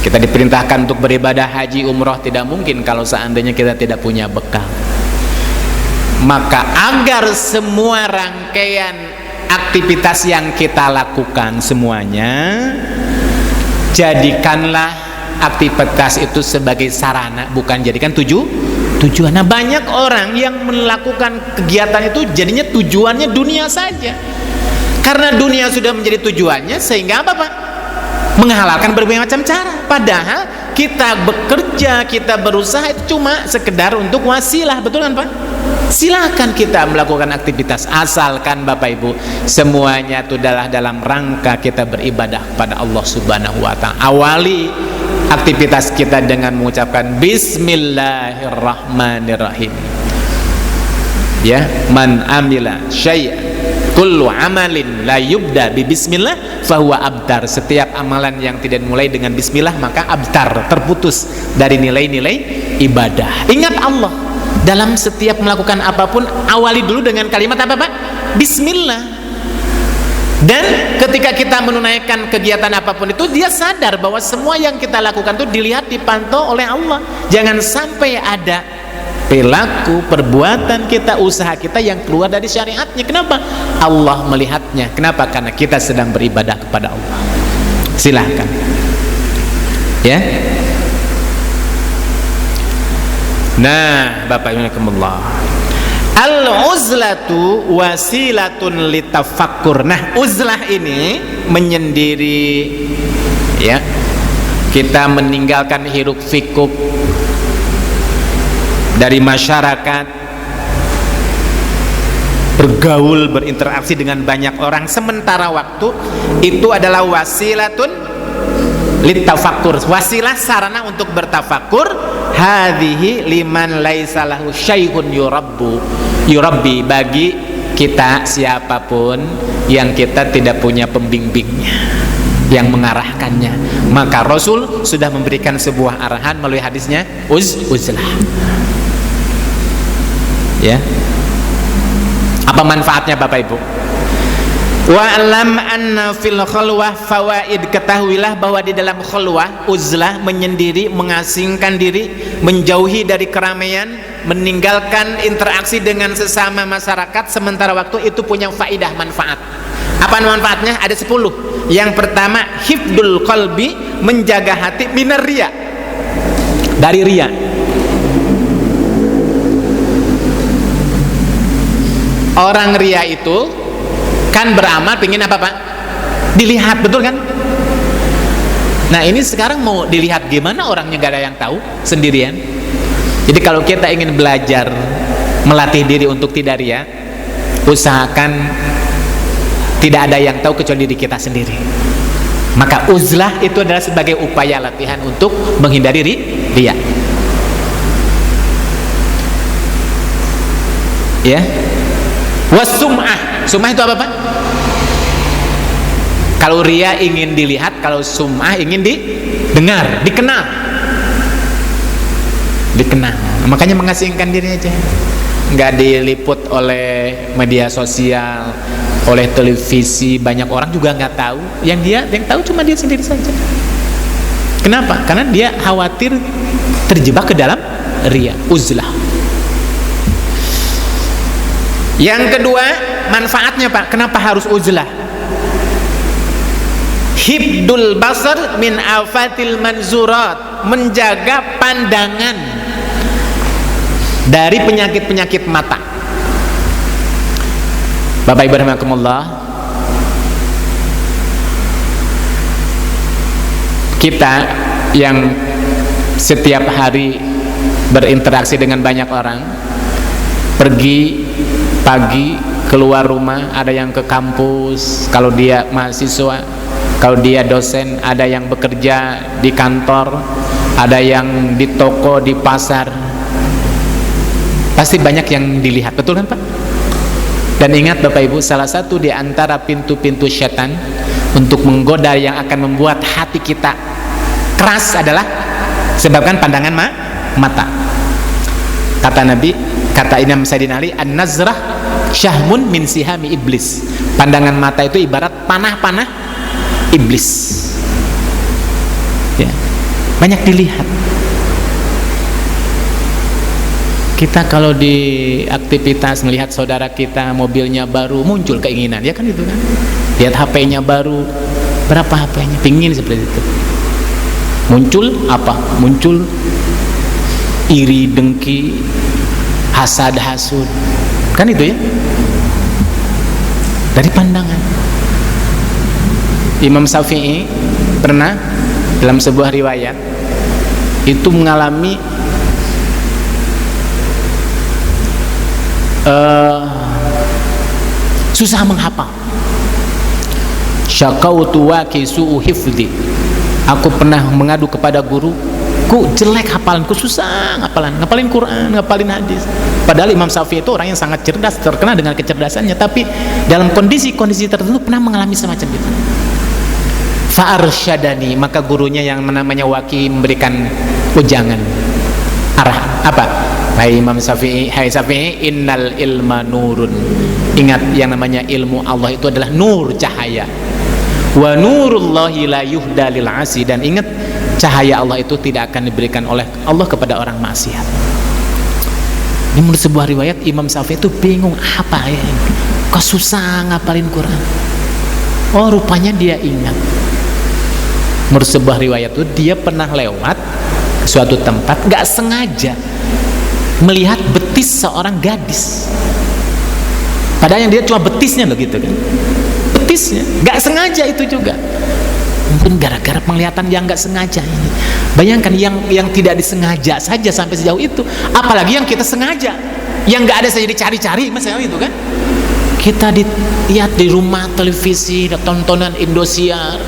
Kita diperintahkan untuk beribadah haji, umroh, tidak mungkin kalau seandainya kita tidak punya bekal. Maka agar semua rangkaian aktivitas yang kita lakukan semuanya, jadikanlah aktivitas itu sebagai sarana, bukan jadikan tujuan. Nah, banyak orang yang melakukan kegiatan itu jadinya tujuannya dunia saja. Karena dunia sudah menjadi tujuannya, sehingga apa Pak? Menghalalkan berbagai macam cara. Padahal kita bekerja, kita berusaha itu cuma sekedar untuk wasilah, betul kan Pak? Silakan kita melakukan aktivitas, asalkan Bapak Ibu semuanya itu adalah dalam rangka kita beribadah kepada Allah Subhanahu wa taala. Awali aktivitas kita dengan mengucapkan Bismillahirrahmanirrahim. Ya, man amila syai'an kullu amalin la yubda bi bismillah fahuwa abtar. Setiap amalan yang tidak dimulai dengan bismillah maka abtar, terputus dari nilai-nilai ibadah. Ingat Allah dalam setiap melakukan apapun, awali dulu dengan kalimat apa Pak? Bismillah. Dan ketika kita menunaikan kegiatan apapun itu, dia sadar bahwa semua yang kita lakukan itu dilihat, dipantau oleh Allah. Jangan sampai ada perilaku, perbuatan kita, usaha kita yang keluar dari syariatnya. Kenapa? Allah melihatnya. Kenapa? Karena kita sedang beribadah kepada Allah. Silahkan, ya. Nah, Bapak Ibu Allah, al-uzlatu wasilatun litafakkur. Nah, uzlah ini menyendiri, ya. Kita meninggalkan hiruk pikuk dari masyarakat, bergaul, berinteraksi dengan banyak orang sementara waktu, itu adalah wasilatun litafakkur, wasilah sarana untuk bertafakur. Hadhihi liman laisa lahu syai'un yurabbi, bagi kita siapapun yang kita tidak punya pembimbingnya, yang mengarahkannya. Maka Rasul sudah memberikan sebuah arahan melalui hadisnya uzlah, ya. Apa manfaatnya Bapak Ibu? Wa'lam anna fil khulwah fawaid, ketahuilah bahwa di dalam khulwah, uzlah, menyendiri, mengasingkan diri, menjauhi dari keramaian, meninggalkan interaksi dengan sesama masyarakat sementara waktu, itu punya faidah, manfaat. Apa manfaatnya? Ada 10. Yang pertama, hifdul qalbi, menjaga hati minar riya, dari riya. Orang riya itu kan beramal pingin apa Pak? Dilihat, betul kan? Nah ini sekarang mau dilihat gimana, orangnya gak ada yang tahu, sendirian. Jadi kalau kita ingin belajar melatih diri untuk tidak riya, usahakan tidak ada yang tahu kecuali diri kita sendiri. Maka uzlah itu adalah sebagai upaya latihan untuk menghindari riya. Ya. Wasum'ah, sum'ah itu apa Pak? Kalau riya ingin dilihat, kalau sum'ah ingin didengar, dikenal. Makanya mengasingkan diri aja, nggak diliput oleh media sosial, oleh televisi. Banyak orang juga nggak tahu, yang tahu cuma dia sendiri saja. Kenapa? Karena dia khawatir terjebak ke dalam riya, uzlah. Yang kedua, manfaatnya Pak, kenapa harus uzlah? Hibdul basar min afatil manzurat, menjaga pandangan dari penyakit-penyakit mata. Bapak Ibu rahimakumullah, kita yang setiap hari berinteraksi dengan banyak orang, pergi pagi keluar rumah, ada yang ke kampus kalau dia mahasiswa, kalau dia dosen, ada yang bekerja di kantor, ada yang di toko, di pasar. Pasti banyak yang dilihat, betul kan Pak? Dan ingat Bapak Ibu, salah satu di antara pintu-pintu syaitan untuk menggoda yang akan membuat hati kita keras adalah sebabkan pandangan mata. Kata Nabi, kata Imam Sayyidina Ali, an-nazrah syahmun min sihami iblis. Pandangan mata itu ibarat panah-panah iblis. Ya, banyak dilihat. Kita kalau di aktivitas melihat saudara kita mobilnya baru, muncul keinginan, ya kan itu kan? Lihat HP-nya baru, berapa HP-nya, pingin seperti itu. Muncul apa? Muncul iri, dengki, hasad, hasud, kan itu ya, dari pandangan. Imam Syafi'i pernah dalam sebuah riwayat itu mengalami susah menghafal. Syakautu wa kisu'u hifdhi, aku pernah mengadu kepada guruku, jelek hafalanku, susah ngapalin Quran, ngapalin hadis. Padahal Imam Syafi'i itu orang yang sangat cerdas, terkenal dengan kecerdasannya, tapi dalam kondisi-kondisi tertentu pernah mengalami semacam itu. Fa'arsyadani, maka gurunya yang namanya Waki memberikan ujangan, arah apa? Hai Imam Syafi'i, hai Syafi'i, innal ilma nurun. Ingat, yang namanya ilmu Allah itu adalah nur, cahaya. Wa nurullahi la yuhda lil asi, dan ingat, cahaya Allah itu tidak akan diberikan oleh Allah kepada orang maksiat. Ini menurut sebuah riwayat, Imam Syafi'i itu bingung, apa ya, kok susah ngapalin Quran. Oh, rupanya dia ingat. Menurut sebuah riwayat itu, dia pernah lewat suatu tempat, gak sengaja melihat betis seorang gadis. Padahal yang dia cuma betisnya begitu kan, betisnya, gak sengaja itu juga. Mungkin gara-gara penglihatan yang gak sengaja ini. Bayangkan yang tidak disengaja saja sampai sejauh itu, apalagi yang kita sengaja, yang gak ada saja dicari-cari, misalnya itu kan. Kita lihat di rumah televisi, tontonan Indosiar,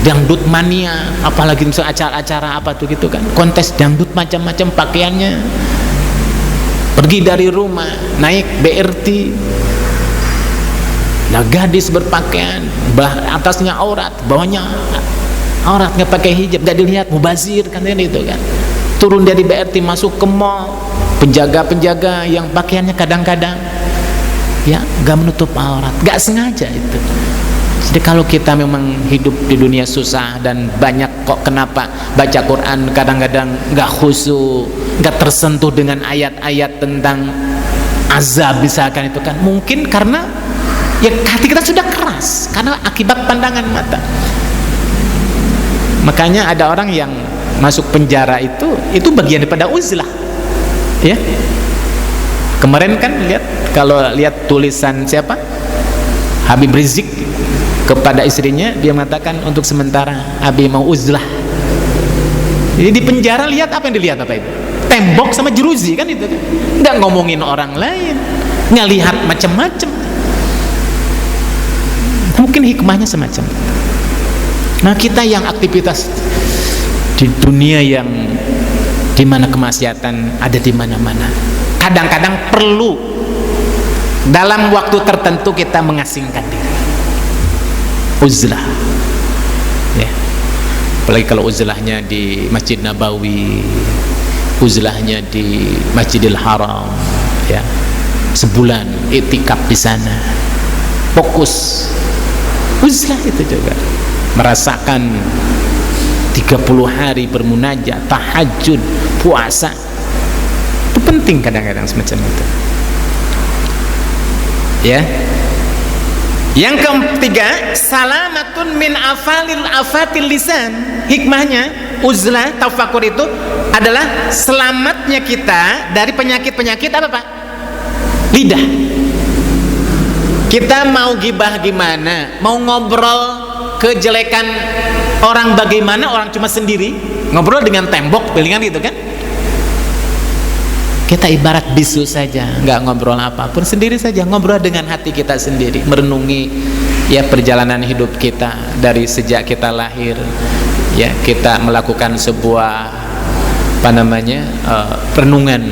dangdut mania, apalagi misalnya acara-acara apa tuh gitu kan, kontes dangdut macam-macam pakaiannya. Pergi dari rumah naik BRT, nah gadis berpakaian, atasnya aurat, bawahnya aurat, nggak pakai hijab, nggak dilihat, mubazir kan itu kan. Turun dari BRT masuk ke mall, penjaga-penjaga yang pakaiannya kadang-kadang ya, nggak menutup aurat, nggak sengaja itu. Jadi kalau kita memang hidup di dunia susah dan banyak kok kenapa baca Quran kadang-kadang nggak khusyuk, nggak tersentuh dengan ayat-ayat tentang azab misalkan, itu kan mungkin karena ya hati kita sudah keras karena akibat pandangan mata. Makanya ada orang yang masuk penjara itu bagian daripada uzlah, ya. Kemarin kan kalau lihat tulisan siapa, Habib Rizik kepada istrinya, dia mengatakan untuk sementara Abi mau uzlah. Jadi di penjara lihat apa yang dilihat, apa itu? Tembok sama jeruji kan itu kan. Nggak ngomongin orang lain, nggak lihat macam-macam. Mungkin hikmahnya semacam itu. Nah, kita yang aktivitas di dunia yang dimana kemaksiatan ada di mana-mana, kadang-kadang perlu dalam waktu tertentu kita mengasingkan diri, uzlah, ya. Apalagi kalau uzlahnya di Masjid Nabawi, uzlahnya di Masjidil Haram, ya, sebulan iktikaf di sana, fokus uzlah itu juga, merasakan 30 hari bermunajat, tahajud, puasa, itu penting kadang-kadang semacam itu, ya. Yang ketiga, salamatun min afatil lisan. Hikmahnya uzlah tafakur itu adalah selamatnya kita dari penyakit-penyakit apa Pak? Lidah. Kita mau gibah gimana, mau ngobrol kejelekan orang bagaimana, orang cuma sendiri ngobrol dengan tembok pilingan gitu kan. Kita ibarat bisu saja, nggak ngobrol apapun, sendiri saja, ngobrol dengan hati kita sendiri, merenungi ya perjalanan hidup kita dari sejak kita lahir, ya, kita melakukan sebuah renungan.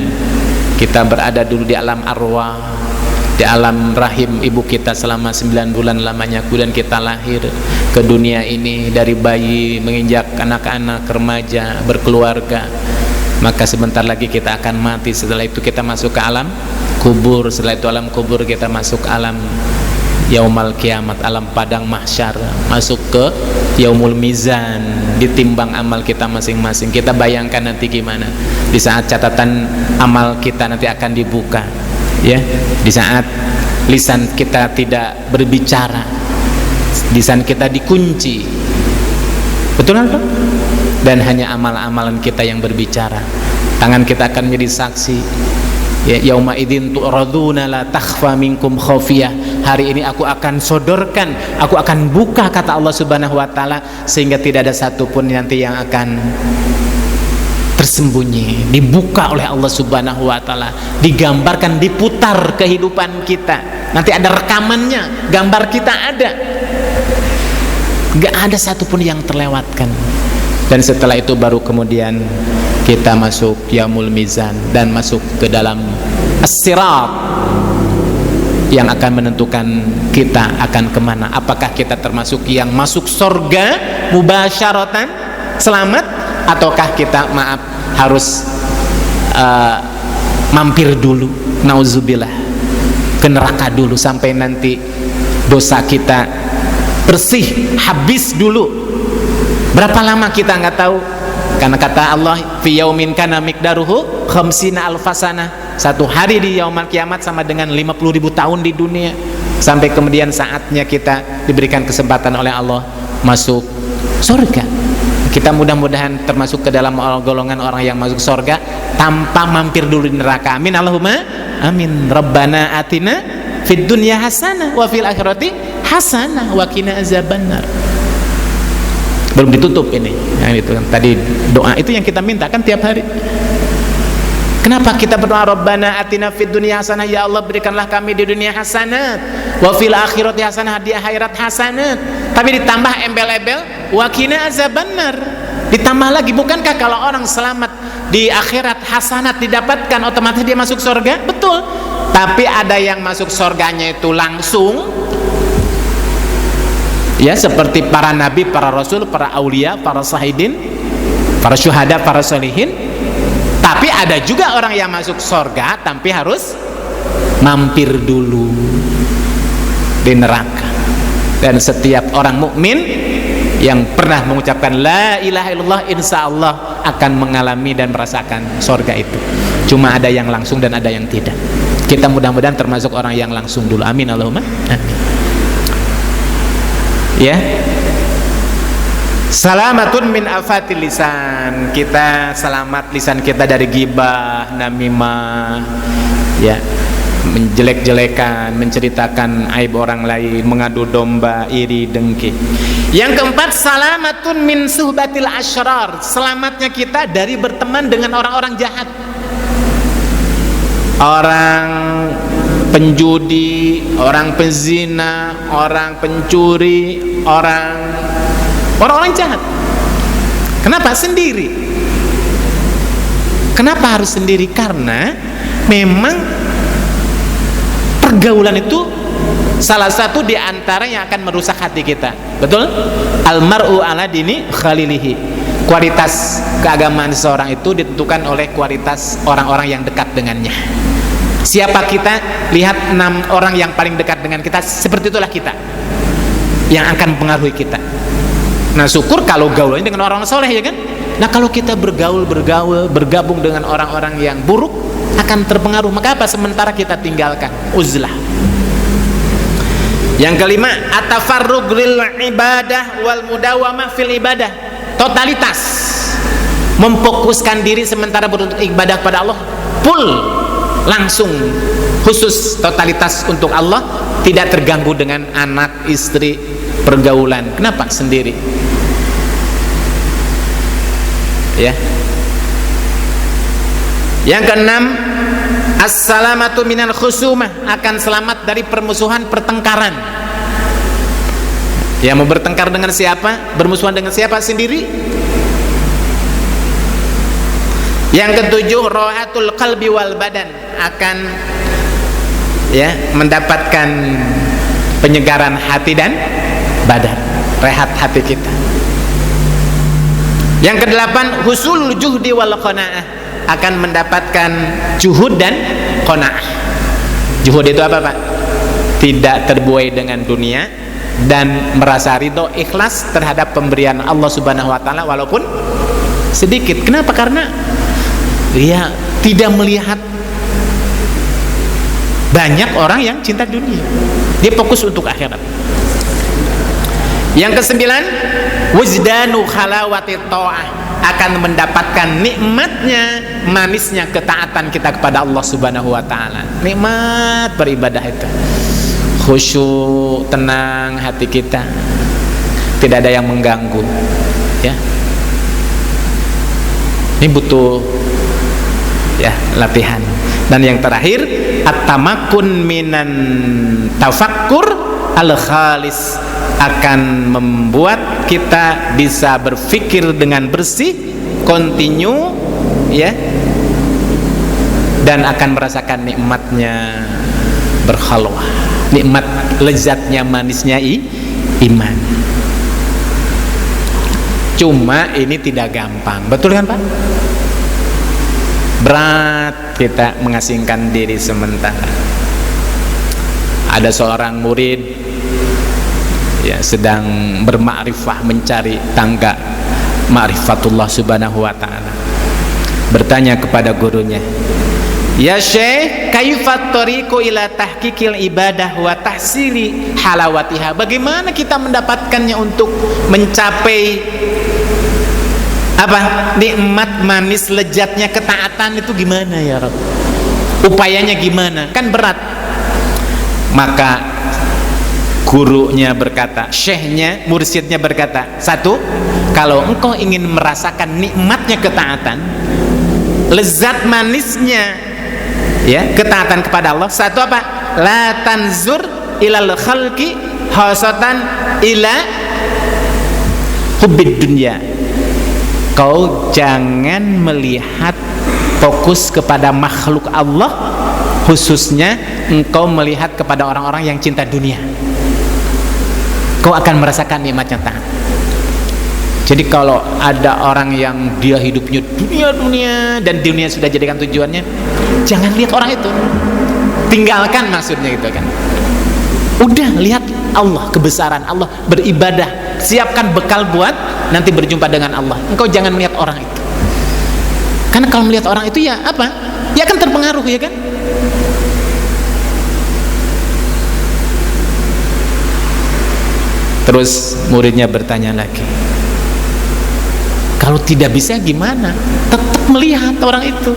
Kita berada dulu di alam arwah, di alam rahim ibu kita selama 9 bulan lamanya, kemudian kita lahir ke dunia ini dari bayi menginjak anak-anak, remaja, berkeluarga. Maka sebentar lagi kita akan mati. Setelah itu kita masuk ke alam kubur. Setelah itu alam kubur kita masuk alam yaumal kiamat, alam padang mahsyar, masuk ke yaumul mizan, ditimbang amal kita masing-masing. Kita bayangkan nanti gimana di saat catatan amal kita nanti akan dibuka, ya, di saat lisan kita tidak berbicara, lisan kita dikunci, betul kan? Dan hanya amal-amalan kita yang berbicara. Tangan kita akan menjadi saksi, ya, yauma idzin tu'raduna la takhfa minkum khafiyah. Hari ini aku akan sodorkan, aku akan buka, kata Allah Subhanahu wa taala, sehingga tidak ada satupun nanti yang akan tersembunyi. Dibuka oleh Allah Subhanahu wa taala, digambarkan, diputar kehidupan kita. Nanti ada rekamannya, gambar kita ada. Gak ada satupun yang terlewatkan. Dan setelah itu baru kemudian kita masuk yaumul mizan dan masuk ke dalam as-sirat yang akan menentukan kita akan kemana. Apakah kita termasuk yang masuk surga mubasyaratan selamat, ataukah kita harus mampir dulu, nauzubillah, ke neraka dulu sampai nanti dosa kita bersih, habis dulu. Berapa lama kita nggak tahu, karena kata Allah fi yaumin kana miqdaruhu khamsina alfasana, satu hari di yaumul kiamat sama dengan 50.000 tahun di dunia. Sampai kemudian saatnya kita diberikan kesempatan oleh Allah masuk surga. Kita mudah-mudahan termasuk ke dalam golongan orang yang masuk surga tanpa mampir dulu di neraka. Amin Allahumma amin. Rabbana atina fid dunya hasanah wa fil akhirati hasanah wa qina azabannar. Belum ditutup ini, yang itu kan tadi doa itu yang kita minta kan tiap hari. Kenapa kita berdoa Rabbana atina fid dunya hasanah, ya Allah berikanlah kami di dunia hasanat, wa fil akhirati hasanah, di akhirat hasanat. Tapi ditambah embel-embel wa qina azabannar. Ditambah lagi, bukankah kalau orang selamat di akhirat hasanat didapatkan otomatis dia masuk surga? Betul. Tapi ada yang masuk surganya itu langsung, ya, seperti para nabi, para rasul, para aulia, para sahidin, para syuhada, para solihin. Tapi ada juga orang yang masuk surga tapi harus mampir dulu. di neraka. Dan setiap orang mukmin yang pernah mengucapkan la ilaha illallah insya Allah akan mengalami dan merasakan surga itu. Cuma ada yang langsung dan ada yang tidak. Kita mudah-mudahan termasuk orang yang langsung dulu. Amin Allahumma amin. Ya, salamatun min afatil lisan. Kita selamat lisan kita dari ghibah, namimah, ya, menjelek-jelekan, menceritakan aib orang lain, mengadu domba, iri, dengki. Yang keempat, salamatun min suhbatil asyrar. Selamatnya kita dari berteman dengan orang-orang jahat, orang penjudi, orang pezina, orang pencuri, orang-orang jahat. Kenapa sendiri? Kenapa harus sendiri? Karena memang pergaulan itu salah satu di antara yang akan merusak hati kita. Betul? Almar'u ala dini khalilihi. Kualitas keagamaan seseorang itu ditentukan oleh kualitas orang-orang yang dekat dengannya. Siapa kita, lihat 6 orang yang paling dekat dengan kita, seperti itulah kita yang akan mempengaruhi kita. Nah, syukur kalau gaulnya dengan orang soleh, ya kan? Nah, kalau kita bergabung dengan orang-orang yang buruk, akan terpengaruh. Maka apa? Sementara kita tinggalkan uzlah. Yang kelima, atafarrug lil ibadah wal mudawamah fil ibadah. Totalitas, memfokuskan diri sementara beribadah kepada Allah, full, langsung, khusus totalitas untuk Allah, tidak terganggu dengan anak, istri, pergaulan. Kenapa? Sendiri. Ya. Yang keenam, as-salamatu minal khusumah, akan selamat dari permusuhan, pertengkaran. Ya, mau bertengkar dengan siapa? Bermusuhan dengan siapa? Sendiri. Yang ketujuh, rohatul qalbi wal badan, akan ya mendapatkan penyegaran hati dan badan, rehat hati kita. Yang kedelapan, husulul juhdi wal qanaah, akan mendapatkan juhud dan qanaah. Juhud itu apa, Pak? Tidak terbuai dengan dunia dan merasa ridho, ikhlas terhadap pemberian Allah Subhanahu wa taala walaupun sedikit. Kenapa? Karena dia tidak melihat banyak orang yang cinta dunia. Dia fokus untuk akhirat. Yang kesembilan, wujdanu khalawati ta'ah, akan mendapatkan nikmatnya, manisnya ketaatan kita kepada Allah Subhanahu wa taala. Nikmat beribadah itu. Khusyuk, tenang hati kita. Tidak ada yang mengganggu, ya. Ini butuh ya latihan. Dan yang terakhir, at-tamakkun minan tafakkur al-khalis, akan membuat kita bisa berpikir dengan bersih, kontinu, ya, dan akan merasakan nikmatnya berkhalwah, nikmat lezatnya, manisnya iman. Cuma ini tidak gampang, betul kan, Pak? Berat kita mengasingkan diri sementara. Ada seorang murid ya sedang bermakrifah, mencari tangga ma'rifatullah Subhanahu wa ta'ala, bertanya kepada gurunya, ya Syekh, kaifat tariqu ila tahqiqil ibadah wa tahsili halawatiha, bagaimana kita mendapatkannya untuk mencapai apa? Nikmat manis lezatnya ketaatan itu gimana ya Rabb? Upayanya gimana? Kan berat. Maka gurunya berkata, syekhnya, mursyidnya berkata, satu, kalau engkau ingin merasakan nikmatnya ketaatan, lezat manisnya ya ketaatan kepada Allah, satu apa? La tanzur ilal khalqi hasatan ila hubbid dunya. Kau jangan melihat fokus kepada makhluk Allah, khususnya engkau melihat kepada orang-orang yang cinta dunia. Kau akan merasakan nikmatnya taat. Jadi kalau ada orang yang dia hidupnya dunia-dunia dan dunia sudah jadikan tujuannya, jangan lihat orang itu, tinggalkan, maksudnya gitu kan. Udah lihat Allah, kebesaran Allah, beribadah, siapkan bekal buat nanti berjumpa dengan Allah. Engkau jangan melihat orang itu. Karena kalau melihat orang itu ya apa? Ya kan terpengaruh, ya kan? Terus muridnya bertanya lagi, kalau tidak bisa gimana? Tetap melihat orang itu,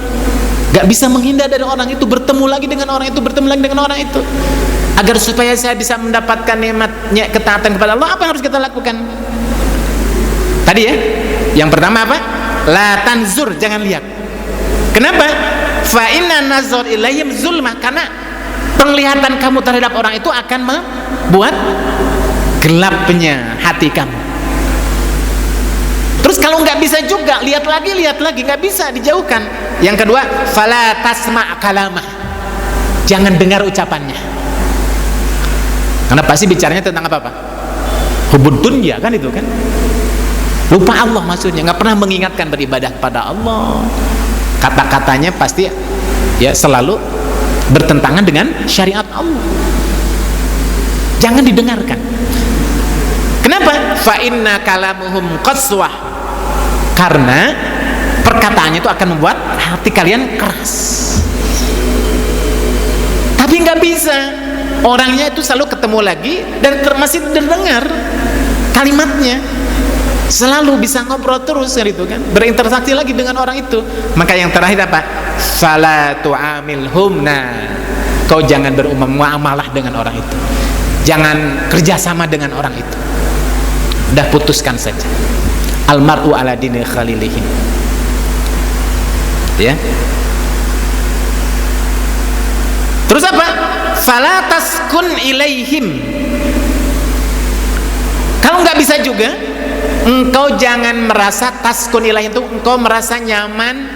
gak bisa menghindar dari orang itu, bertemu lagi dengan orang itu, bertemu lagi dengan orang itu. Agar supaya saya bisa mendapatkan nikmatnya ketaatan kepada Allah, apa yang harus kita lakukan? Tadi ya, yang pertama apa? La tanzur, jangan lihat. Kenapa? Fa inna nazar ilayhim zulmah, karena penglihatan kamu terhadap orang itu akan membuat gelapnya hati kamu. Terus kalau nggak bisa juga, lihat lagi, nggak bisa, dijauhkan. Yang kedua, fala tasma' kalamah, jangan dengar ucapannya, karena pasti bicaranya tentang apa? Hubud dunya kan, itu kan, lupa Allah maksudnya, nggak pernah mengingatkan beribadah kepada Allah. Kata-katanya pasti ya selalu bertentangan dengan syariat Allah, jangan didengarkan. Kenapa? Fa inna kalamuhum qaswah, karena perkataannya itu akan membuat hati kalian keras. Tapi nggak bisa, orangnya itu selalu ketemu lagi dan masih terdengar kalimatnya, selalu bisa ngobrol terus gitu kan, berinteraksi lagi dengan orang itu. Maka yang terakhir apa? Fala tu'amilhum, kau jangan bermuamalah dengan orang itu, jangan kerjasama dengan orang itu, udah putuskan saja. Almar'u ala dini khalilihi, ya. Terus apa? Fala taskun ilaihim, kalau nggak bisa juga, engkau jangan merasa taskun ilaihim itu engkau merasa nyaman,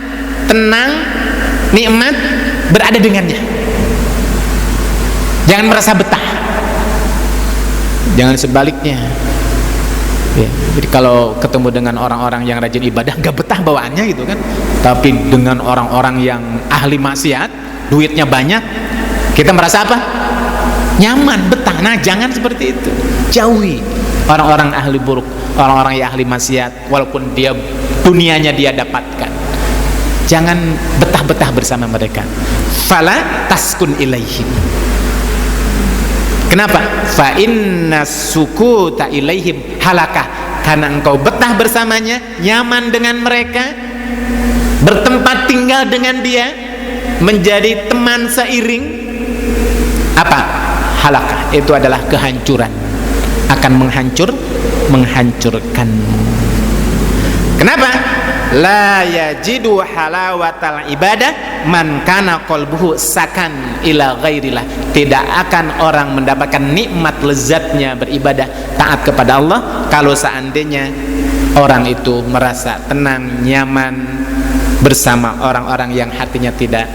tenang, nikmat berada dengannya. Jangan merasa betah, jangan sebaliknya. Ya, jadi kalau ketemu dengan orang-orang yang rajin ibadah nggak betah bawaannya gitu kan, tapi dengan orang-orang yang ahli maksiat, duitnya banyak, kita merasa apa? Nyaman, betah. Nah, jangan seperti itu. Jauhi orang-orang ahli buruk, orang-orang yang ahli maksiat, walaupun dia dunianya dia dapatkan, jangan betah-betah bersama mereka. Fala taskun ilaihim. Kenapa? Fa inna sukuta ilaihim halakah, karena engkau betah bersamanya, nyaman dengan mereka, bertempat tinggal dengan dia, menjadi teman seiring, apa? Halakah, itu adalah kehancuran, akan menghancurkan. Kenapa? La yajidu halawatal ibadah man kana qalbuhu sakan ila ghairillah. Tidak akan orang mendapatkan nikmat lezatnya beribadah taat kepada Allah kalau seandainya orang itu merasa tenang, nyaman bersama orang-orang yang hatinya tidak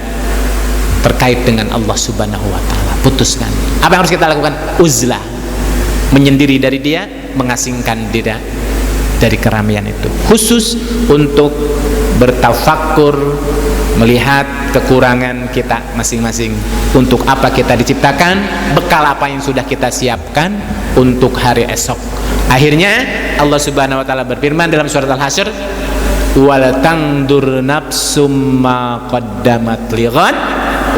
terkait dengan Allah Subhanahu wa taala. Putuskan. Apa yang harus kita lakukan? Uzlah, menyendiri dari dia, mengasingkan diri dari keramaian itu, khusus untuk bertafakkur, melihat kekurangan kita masing-masing, untuk apa kita diciptakan, bekal apa yang sudah kita siapkan untuk hari esok. Akhirnya Allah Subhanahu wa taala berfirman dalam surat Al-Hasyr, wal tangdur nafsum ma qaddamat lighad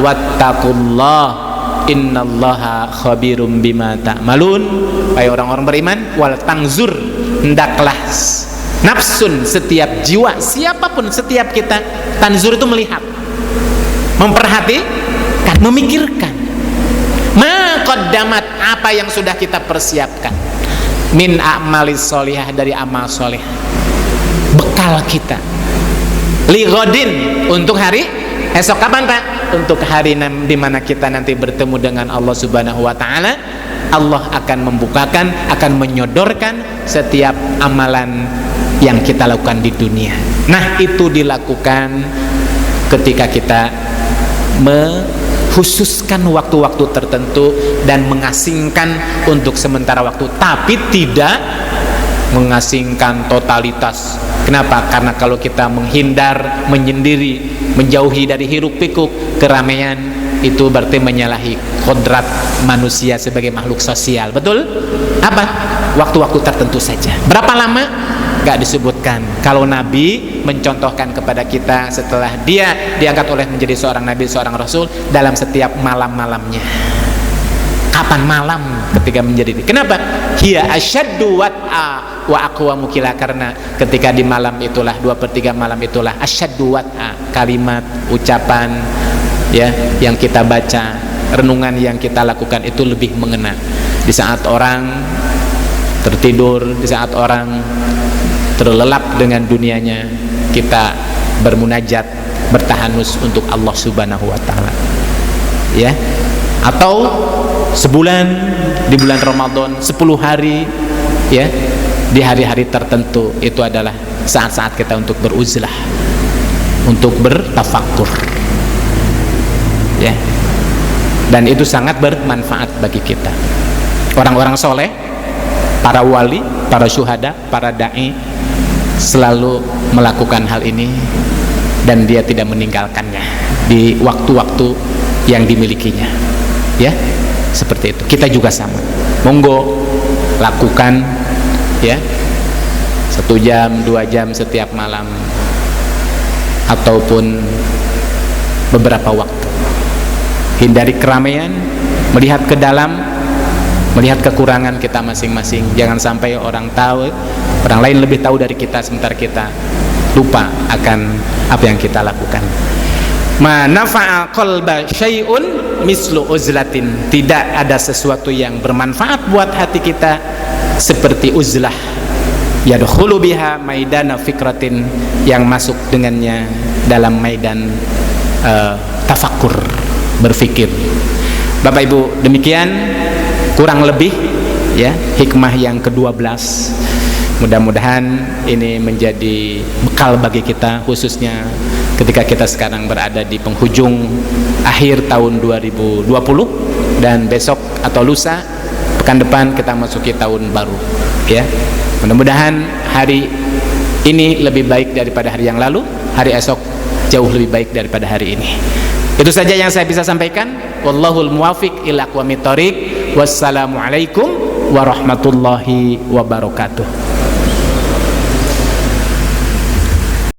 wattaqullah innallaha khabirum bima ta'malun. Wahai orang-orang beriman, wal tangzur, hendaklah nafsun, setiap jiwa, siapapun, setiap kita, tanzur itu melihat, memperhatikan, memikirkan, ma qaddamat, apa yang sudah kita persiapkan, min a'malis sholihah, dari amal soleh, bekal kita, li ghodin, untuk hari esok. Kapan Pak? Untuk hari di mana kita nanti bertemu dengan Allah Subhanahu wa taala. Allah akan membukakan, akan menyodorkan setiap amalan yang kita lakukan di dunia. Nah, itu dilakukan ketika kita mengkhususkan waktu-waktu tertentu dan mengasingkan untuk sementara waktu, tapi tidak mengasingkan totalitas. Kenapa? Karena kalau kita menghindar, menyendiri, menjauhi dari hiruk pikuk keramaian, itu berarti menyalahi kodrat manusia sebagai makhluk sosial. Betul? Apa? Waktu-waktu tertentu saja. Berapa lama? Gak disebutkan. Kalau Nabi mencontohkan kepada kita setelah dia diangkat oleh menjadi seorang Nabi, seorang Rasul, dalam setiap malam-malamnya. Kapan malam ketika menjadi? Kenapa? Hiya asyaddu wat'a wa aqwamu qila, karena ketika di malam itulah 2/3 malam itulah asyaddu wat'a, kalimat, ucapan ya yang kita baca, renungan yang kita lakukan itu lebih mengena. Di saat orang tertidur, di saat orang terlelap dengan dunianya, kita bermunajat, bertahanus untuk Allah Subhanahu wa taala. Ya. Atau sebulan, di bulan Ramadan 10 hari ya, di hari-hari tertentu itu adalah saat-saat kita untuk beruzlah, untuk bertafakkur. Ya. Dan itu sangat bermanfaat bagi kita. Orang-orang soleh, para wali, para syuhada, para da'i selalu melakukan hal ini dan dia tidak meninggalkannya di waktu-waktu yang dimilikinya. Ya, seperti itu. Kita juga sama. Monggo lakukan ya, 1 jam, 2 jam setiap malam ataupun beberapa waktu. Hindari keramaian, melihat ke dalam, melihat kekurangan kita masing-masing. Jangan sampai orang tahu, orang lain lebih tahu dari kita, sementara kita lupa akan apa yang kita lakukan. Ma nafa'a qalba syai'un mislu uzlatin. Tidak ada sesuatu yang bermanfaat buat hati kita seperti uzlah, yadkhulu biha maidana fikratin, yang masuk dengannya dalam maidan tafakkur, berfikir. Bapak Ibu, demikian kurang lebih ya hikmah yang ke-12. Mudah-mudahan ini menjadi bekal bagi kita, khususnya ketika kita sekarang berada di penghujung akhir tahun 2020 dan besok atau lusa pekan depan kita masuki tahun baru ya. Mudah-mudahan hari ini lebih baik daripada hari yang lalu, hari esok jauh lebih baik daripada hari ini. Itu saja yang saya bisa sampaikan. Wallahul muwafiq ila aqwamit thoriq. Wassalamualaikum warahmatullahi wabarakatuh.